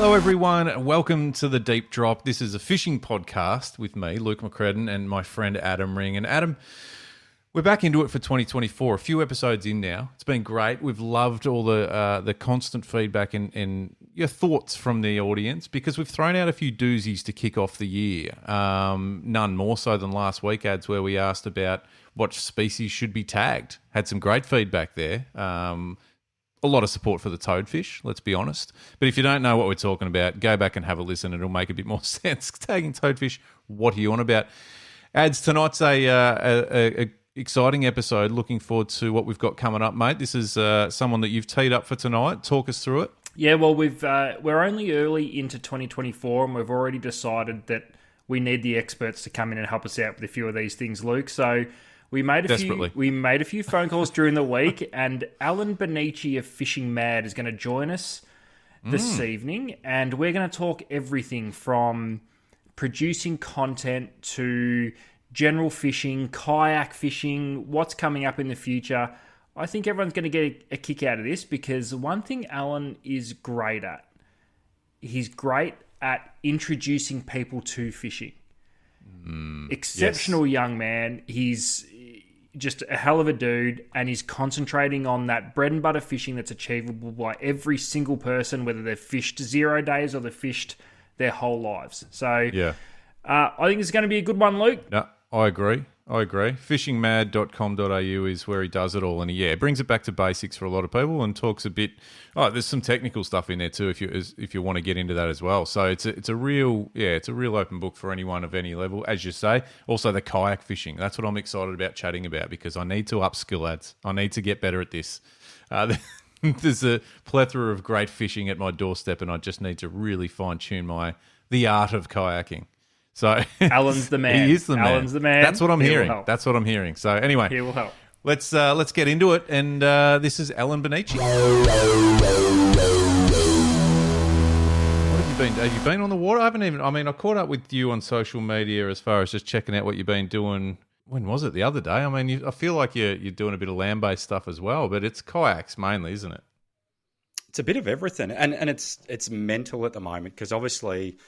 Hello, everyone, and welcome to The Deep Drop. This is a fishing podcast with me, Luke McCredden, and my friend Adam Ring. And Adam, we're back into it for 2024. A few episodes in now. It's been great. We've loved all the constant feedback and your thoughts from the audience, because we've thrown out a few doozies to kick off the year. None more so than last week, ads where we asked about what species should be tagged. Had some great feedback there. A lot of support for the toadfish, let's be honest. But if you don't know what we're talking about, go back and have a listen. It'll make a bit more sense. Tagging toadfish, what are you on about? Ads, tonight's a exciting episode. Looking forward to what we've got coming up, mate. This is someone that you've teed up for tonight. Talk us through it. Yeah, well, we're only early into 2024, and we've already decided that we need the experts to come in and help us out with a few of these things, Luke. So we made a few phone calls during the week, and Alan Bonnici of Fishing Mad is going to join us this evening, and we're going to talk everything from producing content to general fishing, kayak fishing, what's coming up in the future. I think everyone's going to get a kick out of this, because one thing Alan is great at, he's great at introducing people to fishing. Exceptional young man. He's just a hell of a dude, and he's concentrating on that bread and butter fishing that's achievable by every single person, whether they've fished 0 days or they've fished their whole lives. So yeah, I think it's going to be a good one, Luke. Yeah, I agree. Fishingmad.com.au is where he does it all, and he brings it back to basics for a lot of people and talks a bit. Oh, there's some technical stuff in there too if you want to get into that as well. So it's a real open book for anyone of any level, as you say. Also the kayak fishing. That's what I'm excited about chatting about, because I need to upskill, lads. I need to get better at this. There's a plethora of great fishing at my doorstep, and I just need to really fine tune the art of kayaking. So Alan's the man. He is the man. Alan's the man. That's what I'm hearing. So anyway, he will help. Let's get into it. And this is Alan Bonnici. What have you been? Have you been on the water? I caught up with you on social media as far as just checking out what you've been doing. When was it? The other day. I feel like you're doing a bit of land-based stuff as well, but it's kayaks mainly, isn't it? It's a bit of everything, and it's mental at the moment, because obviously,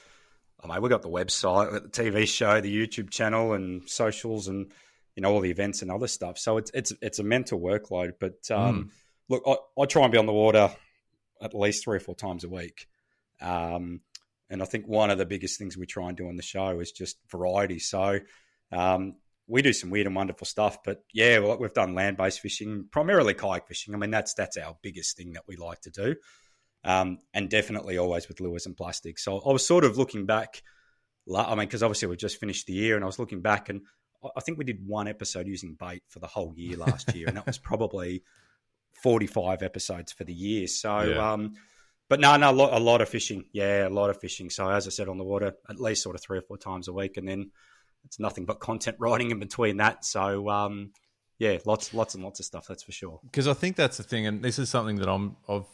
we've got the website, we've got the TV show, the YouTube channel, and socials, and all the events and other stuff. So it's a mental workload. But look, I try and be on the water at least 3 or 4 times a week, and I think one of the biggest things we try and do on the show is just variety. So we do some weird and wonderful stuff. But yeah, we've done land-based fishing, primarily kayak fishing. That's our biggest thing that we like to do. And definitely always with lures and plastic. So I was sort of looking back, because obviously we've just finished the year, and I was looking back, and I think we did 1 episode using bait for the whole year last year, and that was probably 45 episodes for the year. So, yeah. But no, a lot of fishing. Yeah, a lot of fishing. So as I said, on the water, at least sort of 3 or 4 times a week, and then it's nothing but content writing in between that. So, yeah, lots and lots of stuff, that's for sure. Because I think that's the thing, and this is something that I've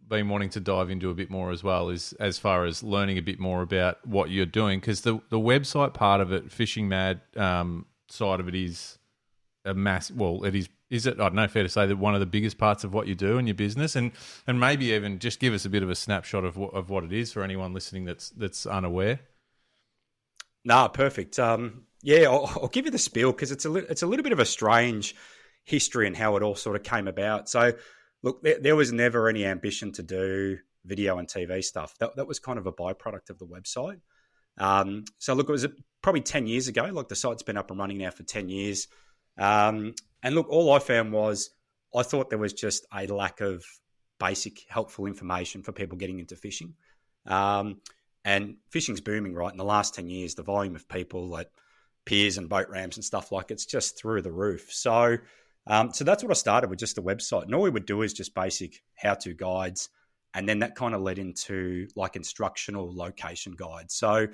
been wanting to dive into a bit more as well, is as far as learning a bit more about what you're doing, because the website part of it, Fishing Mad side of it, is a mass. Well, it is it? I don't know, fair to say that one of the biggest parts of what you do in your business, and maybe even just give us a bit of a snapshot of what it is for anyone listening that's unaware. No, perfect. Yeah, I'll give you the spiel, because it's a little bit of a strange history and how it all sort of came about. So, look, there was never any ambition to do video and TV stuff. That was kind of a byproduct of the website. So, look, it was probably 10 years ago. Like, the site's been up and running now for 10 years. And look, all I found was I thought there was just a lack of basic helpful information for people getting into fishing. And fishing's booming, right? In the last 10 years, the volume of people at piers and boat ramps and stuff it's just through the roof. So that's what I started with, just the website. And all we would do is just basic how-to guides. And then that kind of led into like instructional location guides. So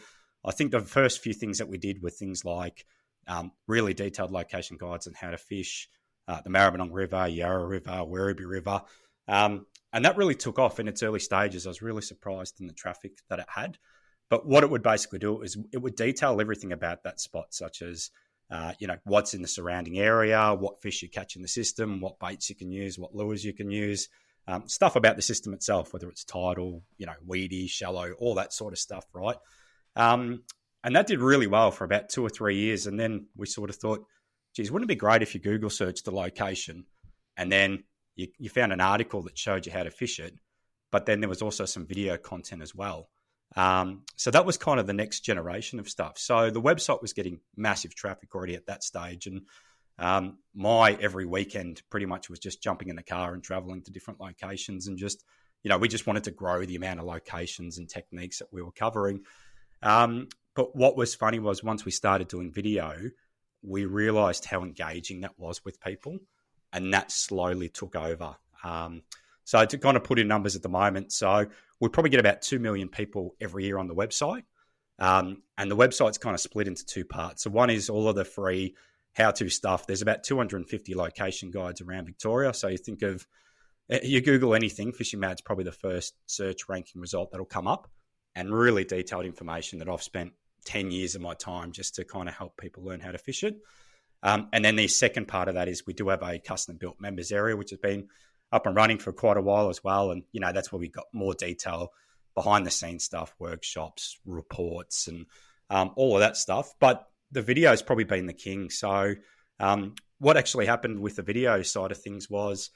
I think the first few things that we did were things like really detailed location guides on how to fish the Maribyrnong River, Yarra River, Werribee River. And that really took off in its early stages. I was really surprised in the traffic that it had. But what it would basically do is it would detail everything about that spot, such as what's in the surrounding area, what fish you catch in the system, what baits you can use, what lures you can use, stuff about the system itself, whether it's tidal, weedy, shallow, all that sort of stuff, right? And that did really well for about 2 or 3 years. And then we sort of thought, geez, wouldn't it be great if you Google searched the location and then you found an article that showed you how to fish it, but then there was also some video content as well. So that was kind of the next generation of stuff. So the website was getting massive traffic already at that stage. And my every weekend pretty much was just jumping in the car and traveling to different locations and just, we just wanted to grow the amount of locations and techniques that we were covering. But what was funny was once we started doing video, we realized how engaging that was with people, and that slowly took over. So to kind of put in numbers at the moment, so we probably get about 2 million people every year on the website. And the website's kind of split into 2 parts. So one is all of the free how-to stuff. There's about 250 location guides around Victoria. So you Google anything, Fishing Mad's probably the first search ranking result that'll come up, and really detailed information that I've spent 10 years of my time just to kind of help people learn how to fish it. And then the second part of that is we do have a custom-built members area, which has been up and running for quite a while as well. And, that's where we got more detail, behind-the-scenes stuff, workshops, reports, and all of that stuff. But the video has probably been the king. So what actually happened with the video side of things was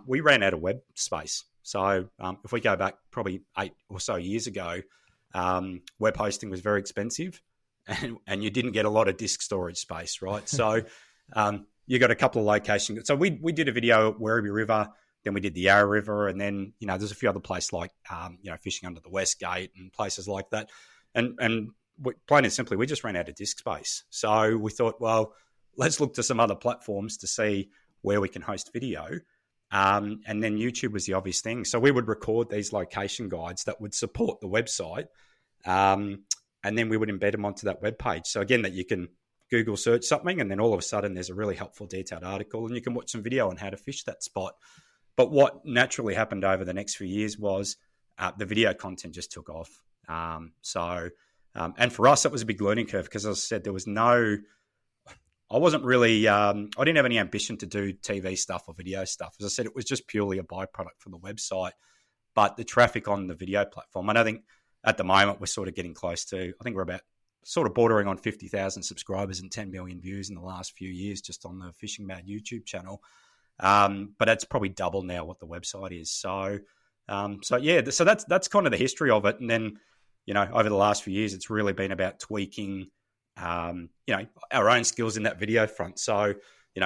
we ran out of web space. So if we go back probably 8 or so years ago, web hosting was very expensive and you didn't get a lot of disk storage space, right? So you got a couple of locations. So we did a video at Werribee River, then we did the Yarra River, and then, there's a few other places like, fishing under the West Gate and places like that. And plain and simply, we just ran out of disk space. So we thought, well, let's look to some other platforms to see where we can host video. And then YouTube was the obvious thing. So we would record these location guides that would support the website. And then we would embed them onto that web page. So again, that you can Google search something, and then all of a sudden there's a really helpful detailed article, and you can watch some video on how to fish that spot. But what naturally happened over the next few years was the video content just took off. And for us, it was a big learning curve because, as I said, there was I wasn't really, I didn't have any ambition to do TV stuff or video stuff. As I said, it was just purely a byproduct for the website. But the traffic on the video platform, and I think at the moment we're sort of getting close to, I think we're about sort of bordering on 50,000 subscribers and 10 million views in the last few years just on the Fishing Mad YouTube channel. But that's probably double now what the website is. So that's kind of the history of it. And then, over the last few years, it's really been about tweaking, our own skills in that video front. So,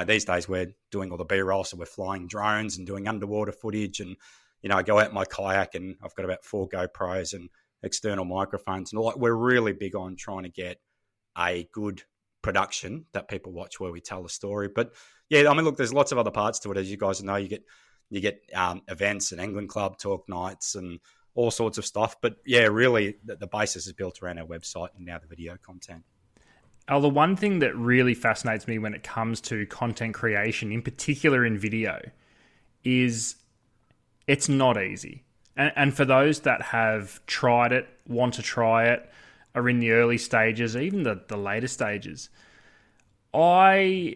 these days we're doing all the B-roll. So we're flying drones and doing underwater footage. And, I go out in my kayak and I've got about 4 GoPros and external microphones. And we're really big on trying to get a good production that people watch where we tell a story. But yeah, I mean, look, there's lots of other parts to it. As you guys know, you get events and angling club talk nights and all sorts of stuff. But yeah, really the basis is built around our website and now the video content. The one thing that really fascinates me when it comes to content creation, in particular in video, is it's not easy. And for those that have tried it, want to try it, are in the early stages, even the later stages, I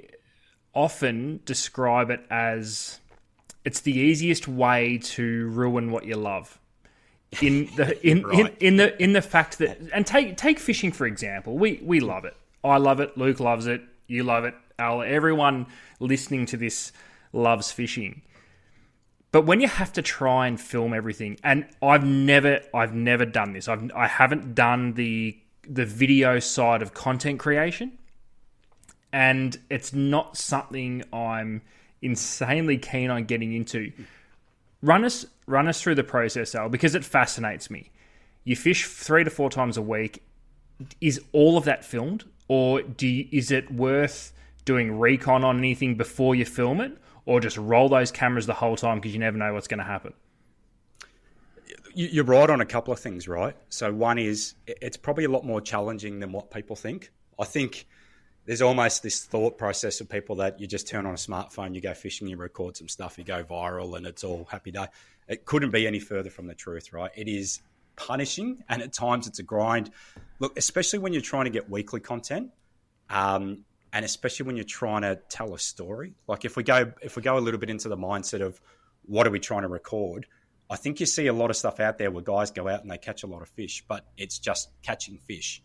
often describe it as it's the easiest way to ruin what you love. In the fact that, and take fishing for example, we love it. I love it. Luke loves it. You love it. Al, everyone listening to this loves fishing. But when you have to try and film everything, and I've never done this. I haven't done the video side of content creation, and it's not something I'm insanely keen on getting into. Run us through the process, Al, because it fascinates me. You fish 3 to 4 times a week. Is all of that filmed, or is it worth doing recon on anything before you film it? Or just roll those cameras the whole time because you never know what's going to happen? You're right on a couple of things, right? So one is it's probably a lot more challenging than what people think. I think there's almost this thought process of people that you just turn on a smartphone, you go fishing, you record some stuff, you go viral, and it's all happy day. It couldn't be any further from the truth, right? It is punishing, and at times it's a grind. Look, especially when you're trying to get weekly content, and especially when you're trying to tell a story. Like if we go a little bit into the mindset of what are we trying to record? I think you see a lot of stuff out there where guys go out and they catch a lot of fish, but it's just catching fish.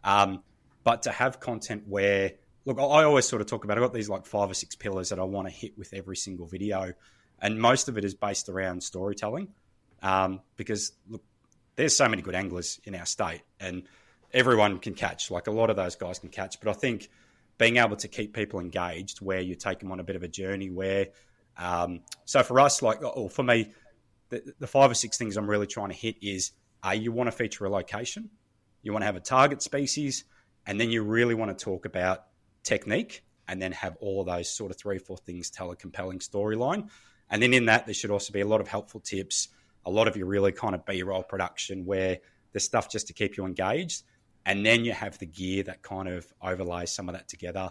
But to have content where, look, I always sort of talk about, I've got these like 5 or 6 pillars that I want to hit with every single video. And most of it is based around storytelling. Because look, there's so many good anglers in our state and everyone can catch. Like a lot of those guys can catch. But I think being able to keep people engaged where you take them on a bit of a journey where, so for us, like, or for me, the 5 or 6 things I'm really trying to hit is, you want to feature a location, you want to have a target species, and then you really want to talk about technique, and then have all of those sort of 3 or 4 things tell a compelling storyline. And then in that, there should also be a lot of helpful tips, a lot of your really kind of B-roll production where there's stuff just to keep you engaged. And then you have the gear that kind of overlays some of that together.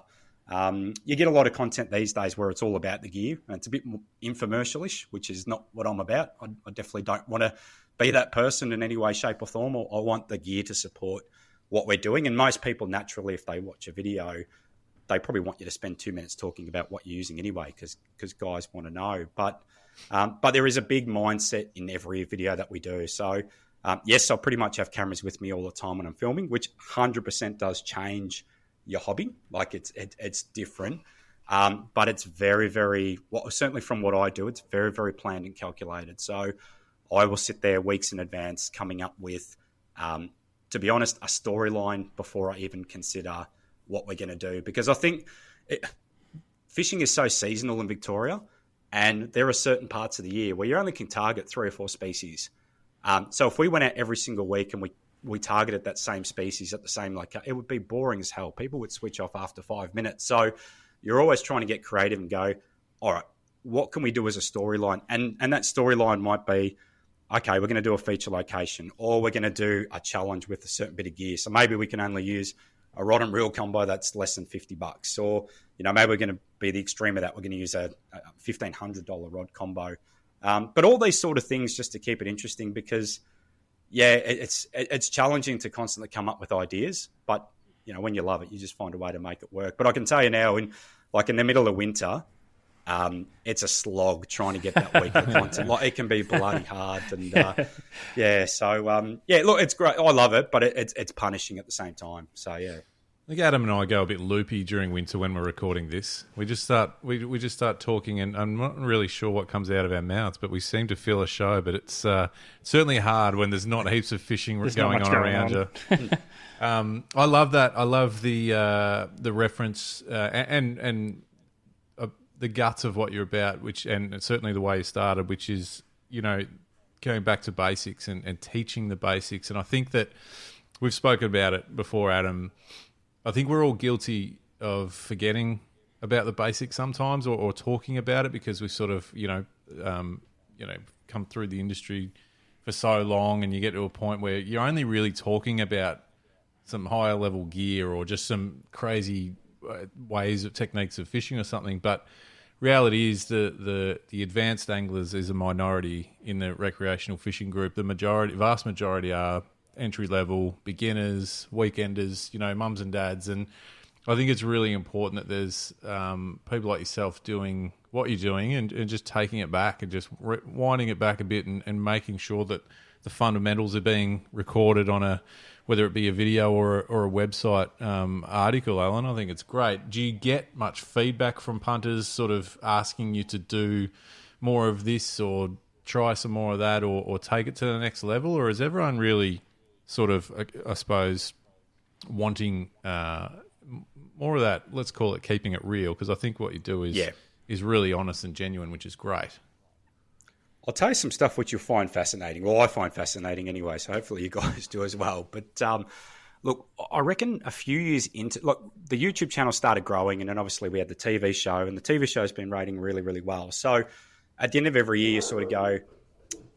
You get a lot of content these days where it's all about the gear, and it's a bit more infomercial-ish, which is not what I'm about. I definitely don't want to be that person in any way, shape or form. I want the gear to support what we're doing. And most people, naturally, if they watch a video, they probably want you to spend 2 minutes talking about what you're using anyway, because guys want to know. But there is a big mindset in every video that we do. So, yes, I pretty much have cameras with me all the time when I'm filming, which 100% does change your hobby. Like it's different. But it's very, very, well, certainly from what I do, it's very, very planned and calculated. So I will sit there weeks in advance coming up with, to be honest, a storyline before I even consider what we're going to do. Because I think fishing is so seasonal in Victoria, and there are certain parts of the year where you only can target 3 or 4 species. So if we went out every single week and we targeted that same species at the same location, it would be boring as hell. People would switch off after 5 minutes. So you're always trying to get creative and go, all right, what can we do as a storyline? And that storyline might be, okay, we're going to do a feature location, or we're going to do a challenge with a certain bit of gear. So maybe we can only use a rod and reel combo that's less than $50. Or, maybe we're going to be the extreme of that. We're going to use a $1,500 rod combo. But all these sort of things just to keep it interesting, because, yeah, it's challenging to constantly come up with ideas. But, when you love it, you just find a way to make it work. But I can tell you now, in the middle of winter, it's a slog trying to get that weekly content. Like, it can be bloody hard. And, look, it's great. I love it, but it's punishing at the same time. So, yeah. I think Adam and I go a bit loopy during winter when we're recording this. We just start talking, and I'm not really sure what comes out of our mouths, but we seem to fill a show. But it's certainly hard when there's not heaps of fishing going on around you. I love that. I love the reference and the guts of what you're about, and certainly the way you started, which is going back to basics and teaching the basics. And I think that we've spoken about it before, Adam. I think we're all guilty of forgetting about the basics sometimes, or talking about it, because we sort of, come through the industry for so long, and you get to a point where you're only really talking about some higher level gear or just some crazy ways of techniques of fishing or something. But reality is the advanced anglers is a minority in the recreational fishing group. The vast majority are entry level, beginners, weekenders, mums and dads. And I think it's really important that there's people like yourself doing what you're doing and just taking it back and just winding it back a bit and making sure that the fundamentals are being recorded on whether it be a video or a website article, Alan. I think it's great. Do you get much feedback from punters sort of asking you to do more of this or try some more of that or take it to the next level? Or is everyone really sort of, I suppose, wanting more of that, let's call it keeping it real? Because I think what you do is really honest and genuine, which is great. I'll tell you some stuff which you'll find fascinating. Well, I find fascinating anyway, so hopefully you guys do as well. But look, I reckon a few years into, the YouTube channel started growing, and then obviously we had the TV show, and the TV show's been rating really, really well. So at the end of every year, you sort of go,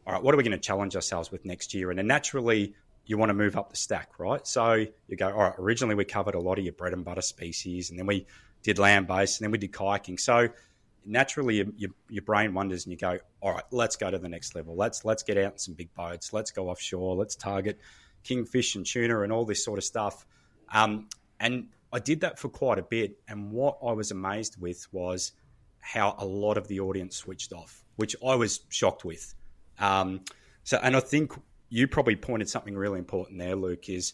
all right, what are we going to challenge ourselves with next year? And then naturally, you want to move up the stack, right? So you go, all right, originally we covered a lot of your bread and butter species, and then we did land-based, and then we did kayaking. So naturally, your brain wanders, and you go, all right, let's go to the next level. Let's get out in some big boats. Let's go offshore. Let's target kingfish and tuna and all this sort of stuff. And I did that for quite a bit. And what I was amazed with was how a lot of the audience switched off. which I was shocked with. And I think you probably pointed something really important there, Luke, is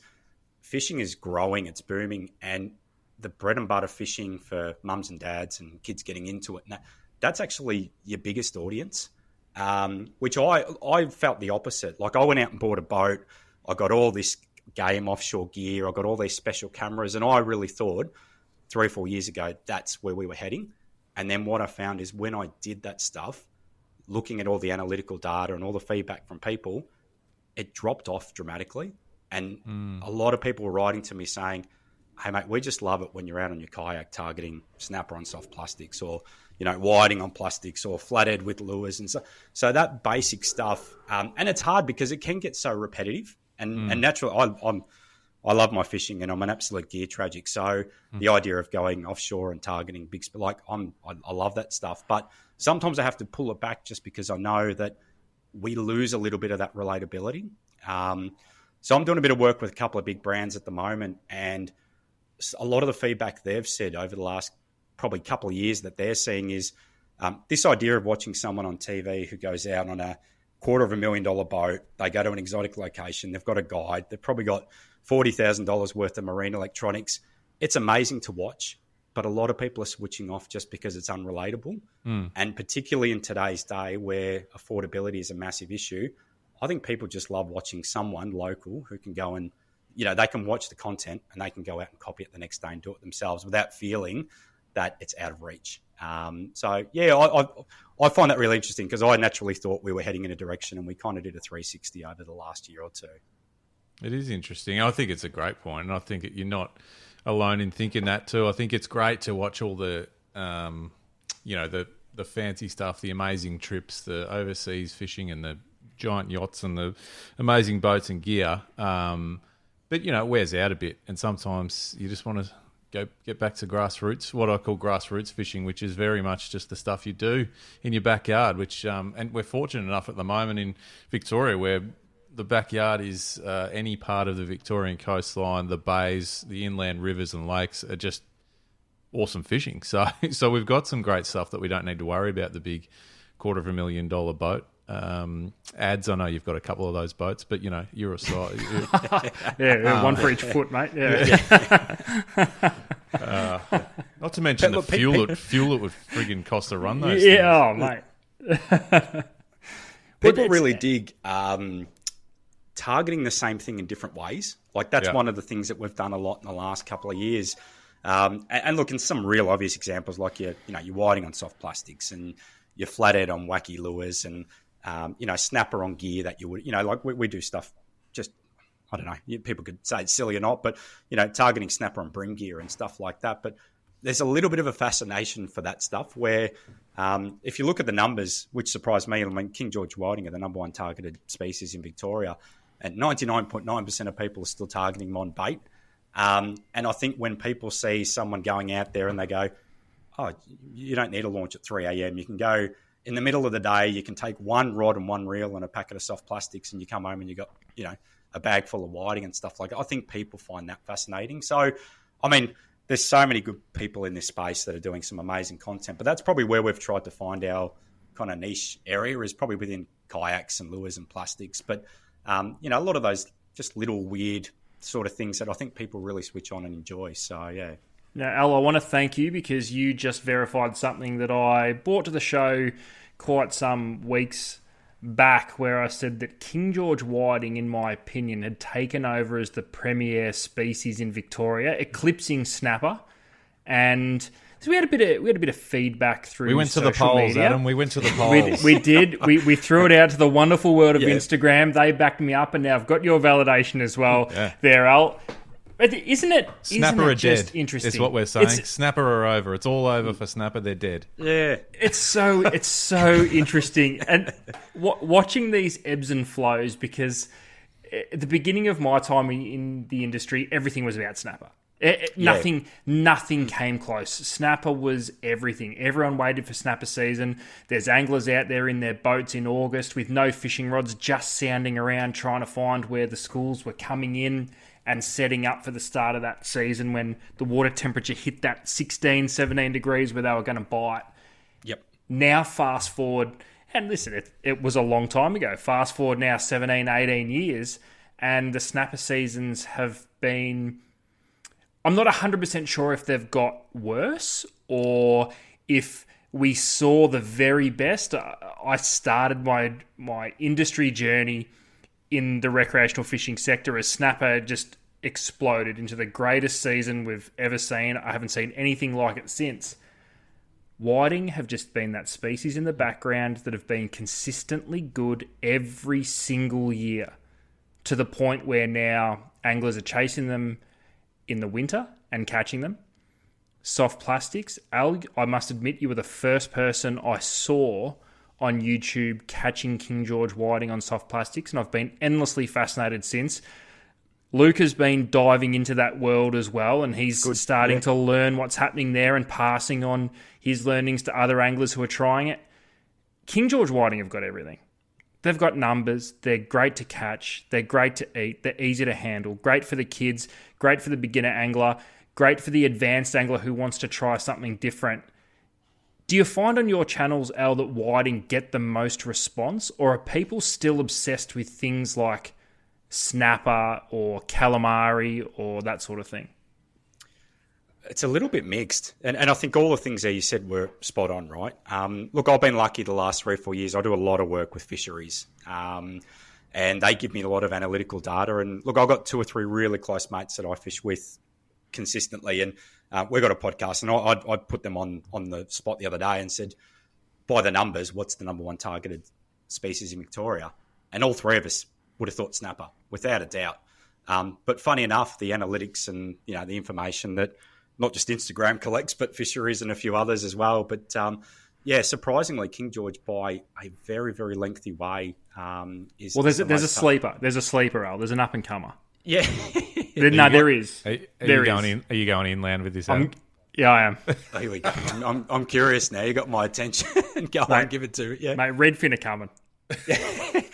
fishing is growing, it's booming, and the bread and butter fishing for mums and dads and kids getting into it, that's actually your biggest audience, which I felt the opposite. Like, I went out and bought a boat, I got all this game offshore gear, I got all these special cameras, and I really thought 3 or 4 years ago that's where we were heading. And then what I found is when I did that stuff, looking at all the analytical data and all the feedback from people, it dropped off dramatically. And a lot of people were writing to me saying, hey, mate, we just love it when you're out on your kayak targeting snapper on soft plastics, or, whiting on plastics, or flathead with lures. And so that basic stuff. And it's hard because it can get so repetitive. And naturally, I love my fishing, and I'm an absolute gear tragic. So the idea of going offshore and targeting big, I love that stuff. But sometimes I have to pull it back just because I know that we lose a little bit of that relatability. So I'm doing a bit of work with a couple of big brands at the moment, and a lot of the feedback they've said over the last probably couple of years that they're seeing is this idea of watching someone on TV who goes out on a $250,000 boat, they go to an exotic location, they've got a guide, they've probably got $40,000 worth of marine electronics. It's amazing to watch, but a lot of people are switching off just because it's unrelatable. And particularly in today's day where affordability is a massive issue, I think people just love watching someone local who can go and, they can watch the content and they can go out and copy it the next day and do it themselves without feeling that it's out of reach. So, yeah, I find that really interesting because I naturally thought we were heading in a direction, and we kind of did a 360 over the last year or two. It is interesting. I think it's a great point, and I think you're not alone in thinking that too. I think it's great to watch all the, the fancy stuff, the amazing trips, the overseas fishing and the giant yachts and the amazing boats and gear. But, it wears out a bit, and sometimes you just want to get back to grassroots, what I call grassroots fishing, which is very much just the stuff you do in your backyard, which and we're fortunate enough at the moment in Victoria where the backyard is any part of the Victorian coastline, the bays, the inland rivers and lakes are just awesome fishing. So we've got some great stuff that we don't need to worry about the big $250,000 boat. Ads, I know you've got a couple of those boats, but you're a size. Yeah, one for each foot, mate. Yeah. Not to mention the fuel it would friggin' cost to run those. Yeah, things. Oh, mate. People really dig targeting the same thing in different ways. Like that's one of the things that we've done a lot in the last couple of years. And look, in some real obvious examples, like you're whiting on soft plastics and your flathead on wacky lures and snapper on gear that you would, like we do stuff just, I don't know, people could say it's silly or not, but, targeting snapper on brim gear and stuff like that. But there's a little bit of a fascination for that stuff where if you look at the numbers, which surprised me, I mean, King George whiting are the number one targeted species in Victoria, and 99.9% of people are still targeting them on bait. And I think when people see someone going out there and they go, oh, you don't need to launch at 3 a.m. You can go in the middle of the day, you can take one rod and one reel and a packet of soft plastics and you come home and you got, a bag full of whiting and stuff like that. I think people find that fascinating. So, I mean, there's so many good people in this space that are doing some amazing content, but that's probably where we've tried to find our kind of niche area is probably within kayaks and lures and plastics. But, a lot of those just little weird sort of things that I think people really switch on and enjoy. So, yeah. Now, Al, I want to thank you because you just verified something that I brought to the show quite some weeks back where I said that King George whiting, in my opinion, had taken over as the premier species in Victoria, eclipsing snapper. And so we had a bit of feedback through. We went to the polls, media. Adam. We went to the polls. We did. We threw it out to the wonderful world of Instagram. They backed me up, and now I've got your validation as well there, Al. But isn't it Snapper are just dead, interesting? is what we're saying. Snapper are over. It's all over for Snapper. They're dead. Yeah. It's so interesting. And watching these ebbs and flows, because at the beginning of my time in the industry, everything was about Snapper. Nothing came close. Snapper was everything. Everyone waited for Snapper season. There's anglers out there in their boats in August with no fishing rods, just sounding around trying to find where the schools were coming in and setting up for the start of that season when the water temperature hit that 16, 17 degrees where they were going to bite. Yep. Now fast forward, And listen, it was a long time ago. Fast forward now 17, 18 years, and the snapper seasons have been... I'm not 100% sure if they've got worse or if we saw the very best. I started my industry journey in the recreational fishing sector as snapper just exploded into the greatest season we've ever seen. I haven't seen anything like it since. Whiting have just been that species in the background that have been consistently good every single year, to the point where now anglers are chasing them in the winter and catching them. Soft plastics. Al, I must admit, you were the first person I saw on YouTube catching King George whiting on soft plastics, and I've been endlessly fascinated since. Luke has been diving into that world as well, and he's starting to learn what's happening there and passing on his learnings to other anglers who are trying it. King George whiting have got everything. They've got numbers. They're great to catch. They're great to eat. They're easy to handle. Great for the kids. Great for the beginner angler. Great for the advanced angler who wants to try something different. Do you find on your channels, Al, that whiting get the most response, or are people still obsessed with things like snapper or calamari or that sort of thing? It's a little bit mixed. And I think all the things that you said were spot on, right? Look, I've been lucky the last 3 or 4 years. I do a lot of work with fisheries. And they give me a lot of analytical data. And look, I've got 2 or 3 really close mates that I fish with consistently. And we've got a podcast. And I put them on the spot the other day and said, by the numbers, what's the number 1 targeted species in Victoria? And all 3 of us would have thought snapper, without a doubt. But funny enough, the analytics and the information that not just Instagram collects, but fisheries and a few others as well. But surprisingly, King George by a very, very lengthy way is. Well, there's a sleeper. There's a sleeper, Al. There's an up and comer. Yeah. There is. Are you going inland with this? Yeah, I am. Oh, here we go. I'm curious now. You got my attention. Go on, give it to it. Yeah, mate. Redfin are coming.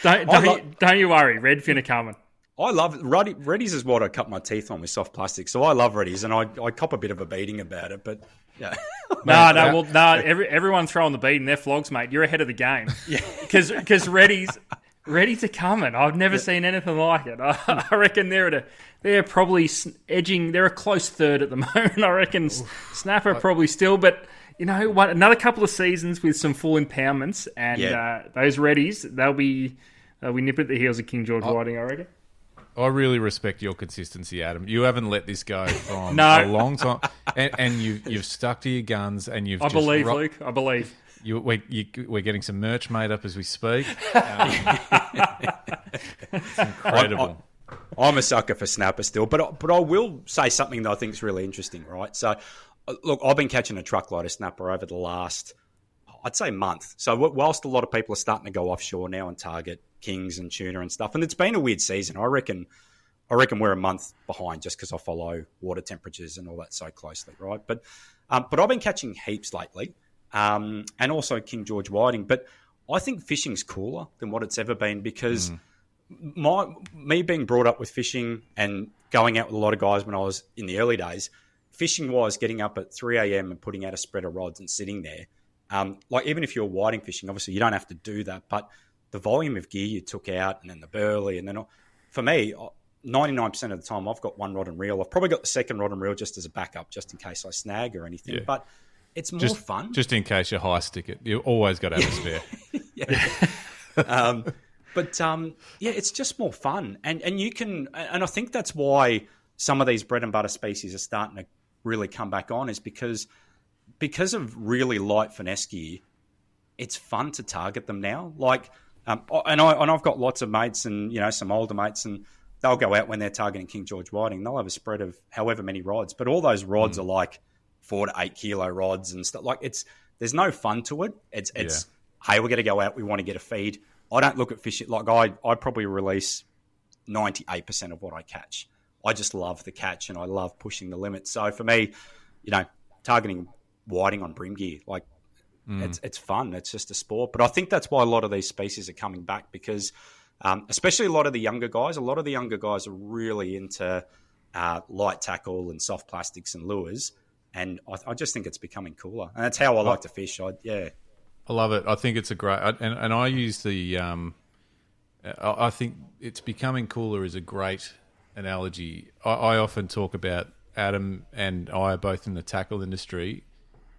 Don't you worry. Redfin are coming. I love it. Reddies is what I cut my teeth on with soft plastic. So I love Reddies, and I cop a bit of a beating about it. But yeah, everyone throwing the beating. They're flogs, mate. You're ahead of the game. Yeah, because Reddies are coming. I've never seen anything like it. I reckon they're probably edging. They're a close third at the moment. I reckon snapper probably still, but. Another couple of seasons with some full impoundments, and those Reddies, they'll be nipping at the heels of King George whiting, I reckon. I really respect your consistency, Adam. You haven't let this go from a long time, and you've stuck to your guns, and you've. Luke. I believe. We're getting some merch made up as we speak. It's incredible. I'm a sucker for snapper still, but I will say something that I think is really interesting, right? So. Look, I've been catching a truckload of snapper over the last, I'd say, month. So whilst a lot of people are starting to go offshore now and target kings and tuna and stuff, and it's been a weird season. I reckon we're a month behind just because I follow water temperatures and all that so closely, right? But I've been catching heaps lately, and also King George whiting. But I think fishing's cooler than what it's ever been because me being brought up with fishing and going out with a lot of guys when I was in the early days. Fishing was getting up at 3 a.m. and putting out a spread of rods and sitting there. Like even if you're whiting fishing, obviously you don't have to do that, but the volume of gear you took out and then the burley and then for me, 99% of the time I've got 1 rod and reel. I've probably got the second rod and reel just as a backup, just in case I snag or anything. Yeah. But it's more fun. Just in case you high stick it. You always got to have a spare. It's just more fun. And you can, and I think that's why some of these bread and butter species are starting to really come back on is because of really light finesse gear, it's fun to target them now. Like, and I've got lots of mates and some older mates, and they'll go out when they're targeting King George whiting. They'll have a spread of however many rods, but all those rods are like 4 to 8 kilo rods and stuff. Like there's no fun to it. It's hey, we're going to go out. We want to get a feed. I don't look at fishing like I probably release 98% of what I catch. I just love the catch and I love pushing the limit. So for me, targeting whiting on brim gear, like it's fun. It's just a sport. But I think that's why a lot of these species are coming back because especially a lot of the younger guys are really into light tackle and soft plastics and lures. And I just think it's becoming cooler. And that's how I like to fish. I love it. I think it's a great, and I use the. I think it's becoming cooler is a great analogy. I often talk about Adam and I are both in the tackle industry,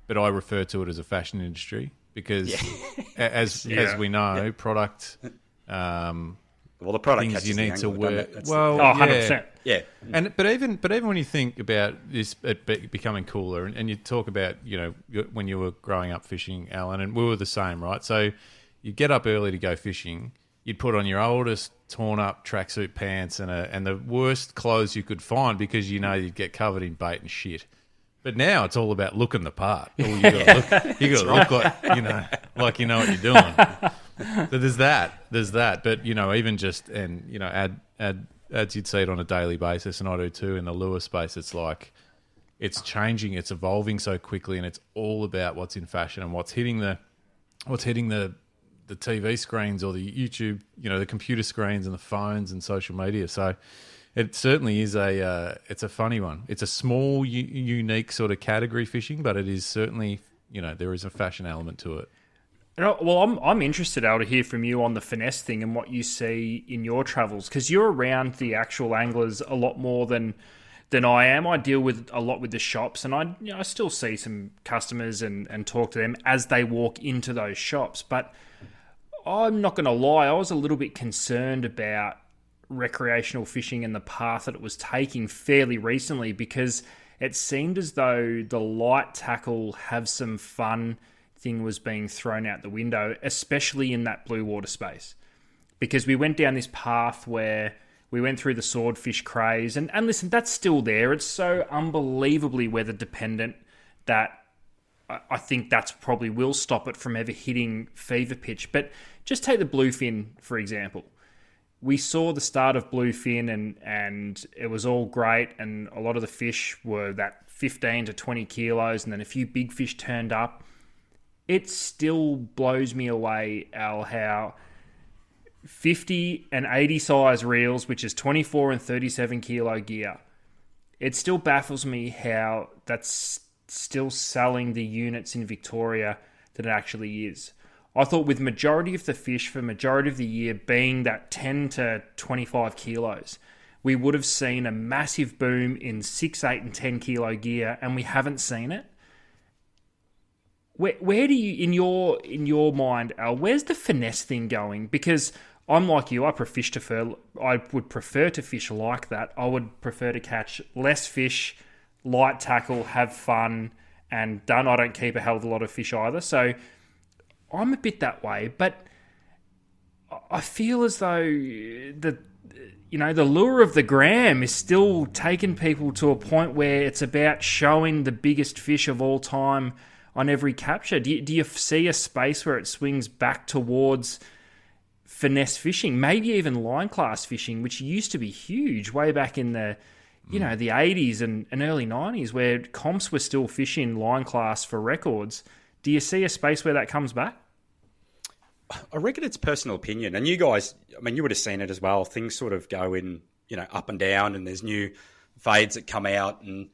but I refer to it as a fashion industry because, as we know, product. Well, the product things you need to wear. Well, 100%. Yeah. But even when you think about this becoming cooler, and you talk about when you were growing up fishing, Alan, and we were the same, right? So you get up early to go fishing. You'd put on your oldest torn up tracksuit pants and the worst clothes you could find because you'd get covered in bait and shit. But now it's all about looking the part. You got to look like you know what you're doing. So there's that. But even just ads you'd see it on a daily basis, and I do too in the lure space. It's like it's changing, it's evolving so quickly, and it's all about what's in fashion and what's hitting the TV screens or the YouTube, the computer screens and the phones and social media. So it certainly is it's a funny one. It's a small, unique sort of category fishing, but it is certainly, there is a fashion element to it. Well, I'm interested, Al, to hear from you on the finesse thing and what you see in your travels, because you're around the actual anglers a lot more than I am. I deal with a lot with the shops, and I still see some customers and talk to them as they walk into those shops. But I'm not going to lie, I was a little bit concerned about recreational fishing and the path that it was taking fairly recently, because it seemed as though the light tackle have some fun thing was being thrown out the window, especially in that blue water space. Because we went down this path where we went through the swordfish craze, and listen, that's still there. It's so unbelievably weather dependent that I think that's probably will stop it from ever hitting fever pitch. But just take the bluefin, for example. We saw the start of bluefin and it was all great, and a lot of the fish were that 15 to 20 kilos, and then a few big fish turned up. It still blows me away, Al, how 50 and 80 size reels, which is 24 and 37 kilo gear, it still baffles me how that's still selling the units in Victoria that it actually is. I thought with majority of the fish for majority of the year being that 10 to 25 kilos, we would have seen a massive boom in 6, 8 and 10 kilo gear, and we haven't seen it. Where do you, in your mind, Al, where's the finesse thing going? Because I'm like you, I would prefer to fish like that. I would prefer to catch less fish, light tackle, have fun, and done. I don't keep a hell of a lot of fish either. So I'm a bit that way, but I feel as though the lure of the gram is still taking people to a point where it's about showing the biggest fish of all time on every capture. Do you see a space where it swings back towards finesse fishing, maybe even line class fishing, which used to be huge way back in the the 80s and early 90s, where comps were still fishing line class for records? Do you see a space where that comes back? I reckon it's personal opinion, and you guys, you would have seen it as well. Things sort of go in, up and down, and there's new fades that come out, and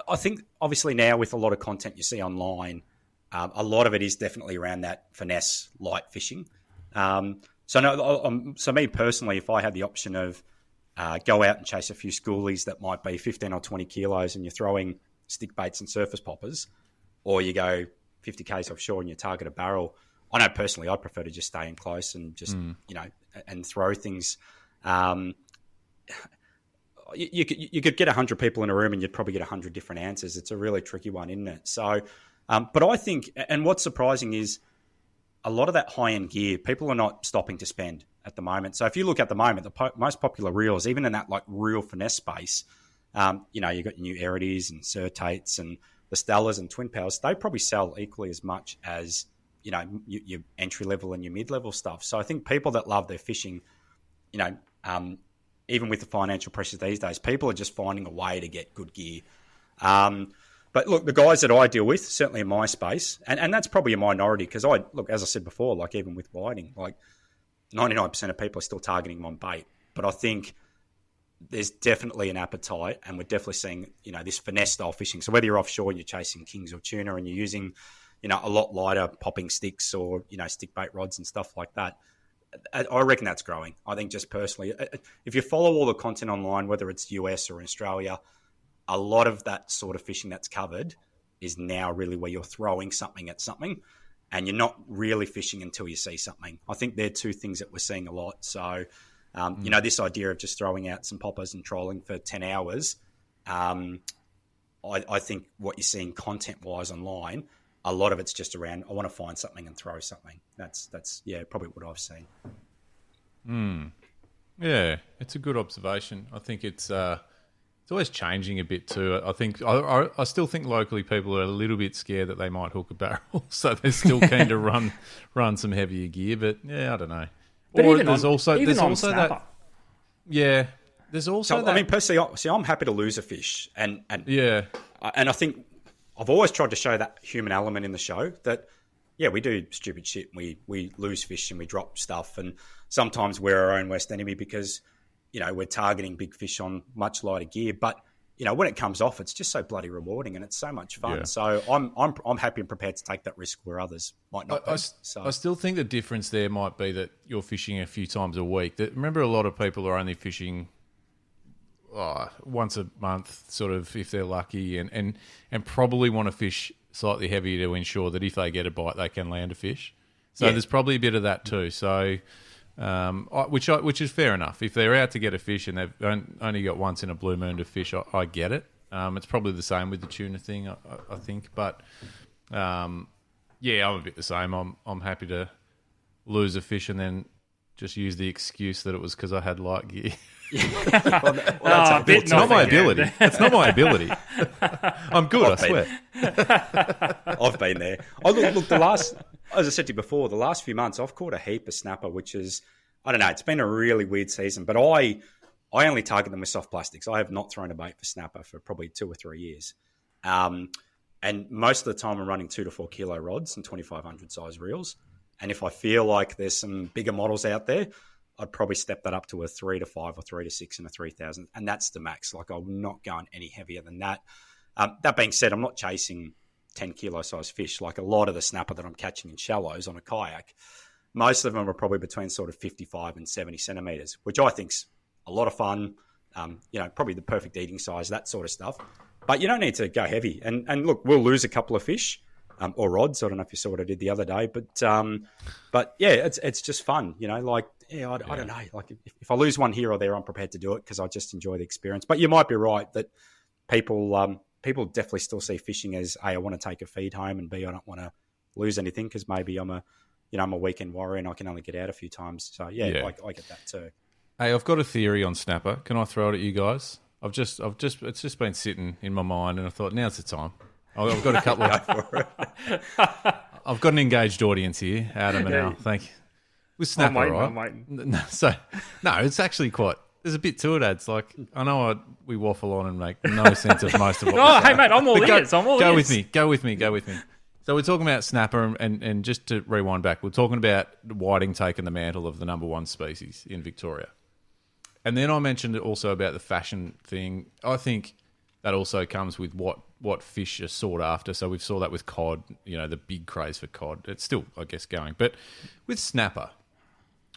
I think obviously now with a lot of content you see online, a lot of it is definitely around that finesse light fishing. So me personally, if I had the option of go out and chase a few schoolies that might be 15 or 20 kilos and you're throwing stick baits and surface poppers, or you go 50 k's offshore and you target a barrel, I know personally I'd prefer to just stay in close and just, and throw things. You could get 100 people in a room and you'd probably get 100 different answers. It's a really tricky one, isn't it? So, but I think, and what's surprising is a lot of that high-end gear, people are not stopping to spend at the moment. So if you look at the moment, the most popular reels, even in that like real finesse space, you've got your new Erities and Certates and the Stellas and Twin Powers, they probably sell equally as much as, your entry-level and your mid-level stuff. So I think people that love their fishing, even with the financial pressures these days, people are just finding a way to get good gear. But look, the guys that I deal with, certainly in my space, and that's probably a minority because as I said before, like even with whiting, like 99% of people are still targeting them on bait. But I think there's definitely an appetite, and we're definitely seeing, this finesse style fishing. So whether you're offshore and you're chasing kings or tuna and you're using, a lot lighter popping sticks or, stick bait rods and stuff like that. I reckon that's growing. I think just personally, if you follow all the content online, whether it's US or Australia, a lot of that sort of fishing that's covered is now really where you're throwing something at something and you're not really fishing until you see something. I think they're two things that we're seeing a lot. So, this idea of just throwing out some poppers and trolling for 10 hours, I think what you're seeing content-wise online, a lot of it's just around, I want to find something and throw something. That's probably what I've seen. Yeah, it's a good observation. I think it's always changing a bit too. I think I still think locally people are a little bit scared that they might hook a barrel, so they're still keen to run some heavier gear. But yeah, I don't know. But or even there's on, also even there's on also snapper. that. Yeah, there's also so, that. I mean, personally, I'm happy to lose a fish, and yeah, and I think I've always tried to show that human element in the show that, yeah, we do stupid shit. We lose fish and we drop stuff. And sometimes we're our own worst enemy because, we're targeting big fish on much lighter gear. But, when it comes off, it's just so bloody rewarding and it's so much fun. Yeah. So I'm happy and prepared to take that risk where others might not. I still think the difference there might be that you're fishing a few times a week. Remember, a lot of people are only fishing once a month, sort of, if they're lucky, and probably want to fish slightly heavier to ensure that if they get a bite, they can land a fish. So there's probably a bit of that too. So, which is fair enough. If they're out to get a fish and they've only got once in a blue moon to fish, I get it. It's probably the same with the tuna thing, I think. But I'm a bit the same. I'm happy to lose a fish and then just use the excuse that it was because I had light gear. It's not my ability. It's not my ability. I'm good, I swear. I've been there. Look, as I said to you before, the last few months I've caught a heap of snapper, which is, I don't know, it's been a really weird season, but I only target them with soft plastics. I have not thrown a bait for snapper for probably 2 or 3 years. And most of the time I'm running 2 to 4 kilo rods and 2,500 size reels. And if I feel like there's some bigger models out there, I'd probably step that up to a 3 to 5 or 3 to 6 and a 3,000. And that's the max. Like, I'm not going any heavier than that. That being said, I'm not chasing 10 kilo size fish. Like a lot of the snapper that I'm catching in shallows on a kayak, most of them are probably between sort of 55 and 70 centimeters, which I think's a lot of fun. Probably the perfect eating size, that sort of stuff. But you don't need to go heavy. And look, we'll lose a couple of fish. Or rods. I don't know if you saw what I did the other day, but yeah, it's just fun, I don't know. Like if I lose one here or there, I'm prepared to do it because I just enjoy the experience. But you might be right that people definitely still see fishing as, A, I want to take a feed home, and B, I don't want to lose anything because maybe I'm a weekend warrior and I can only get out a few times. So I get that too. Hey, I've got a theory on snapper. Can I throw it at you guys? It's just been sitting in my mind, and I thought now's the time. I've got a couple of. I've got an engaged audience here, Adam and Al. Thank you. With snapper, I'm right? waiting. No, it's actually quite. There's a bit to it, Ads. Like, I know we waffle on and make no sense of most of what. Oh, hey mate, I'm all ears. Go with me. Go with me. So we're talking about snapper, and just to rewind back, we're talking about whiting taking the mantle of the number one species in Victoria, and then I mentioned also about the fashion thing. I think that also comes with what fish are sought after. So we've saw that with cod, the big craze for cod. It's still, I guess, going. But with snapper,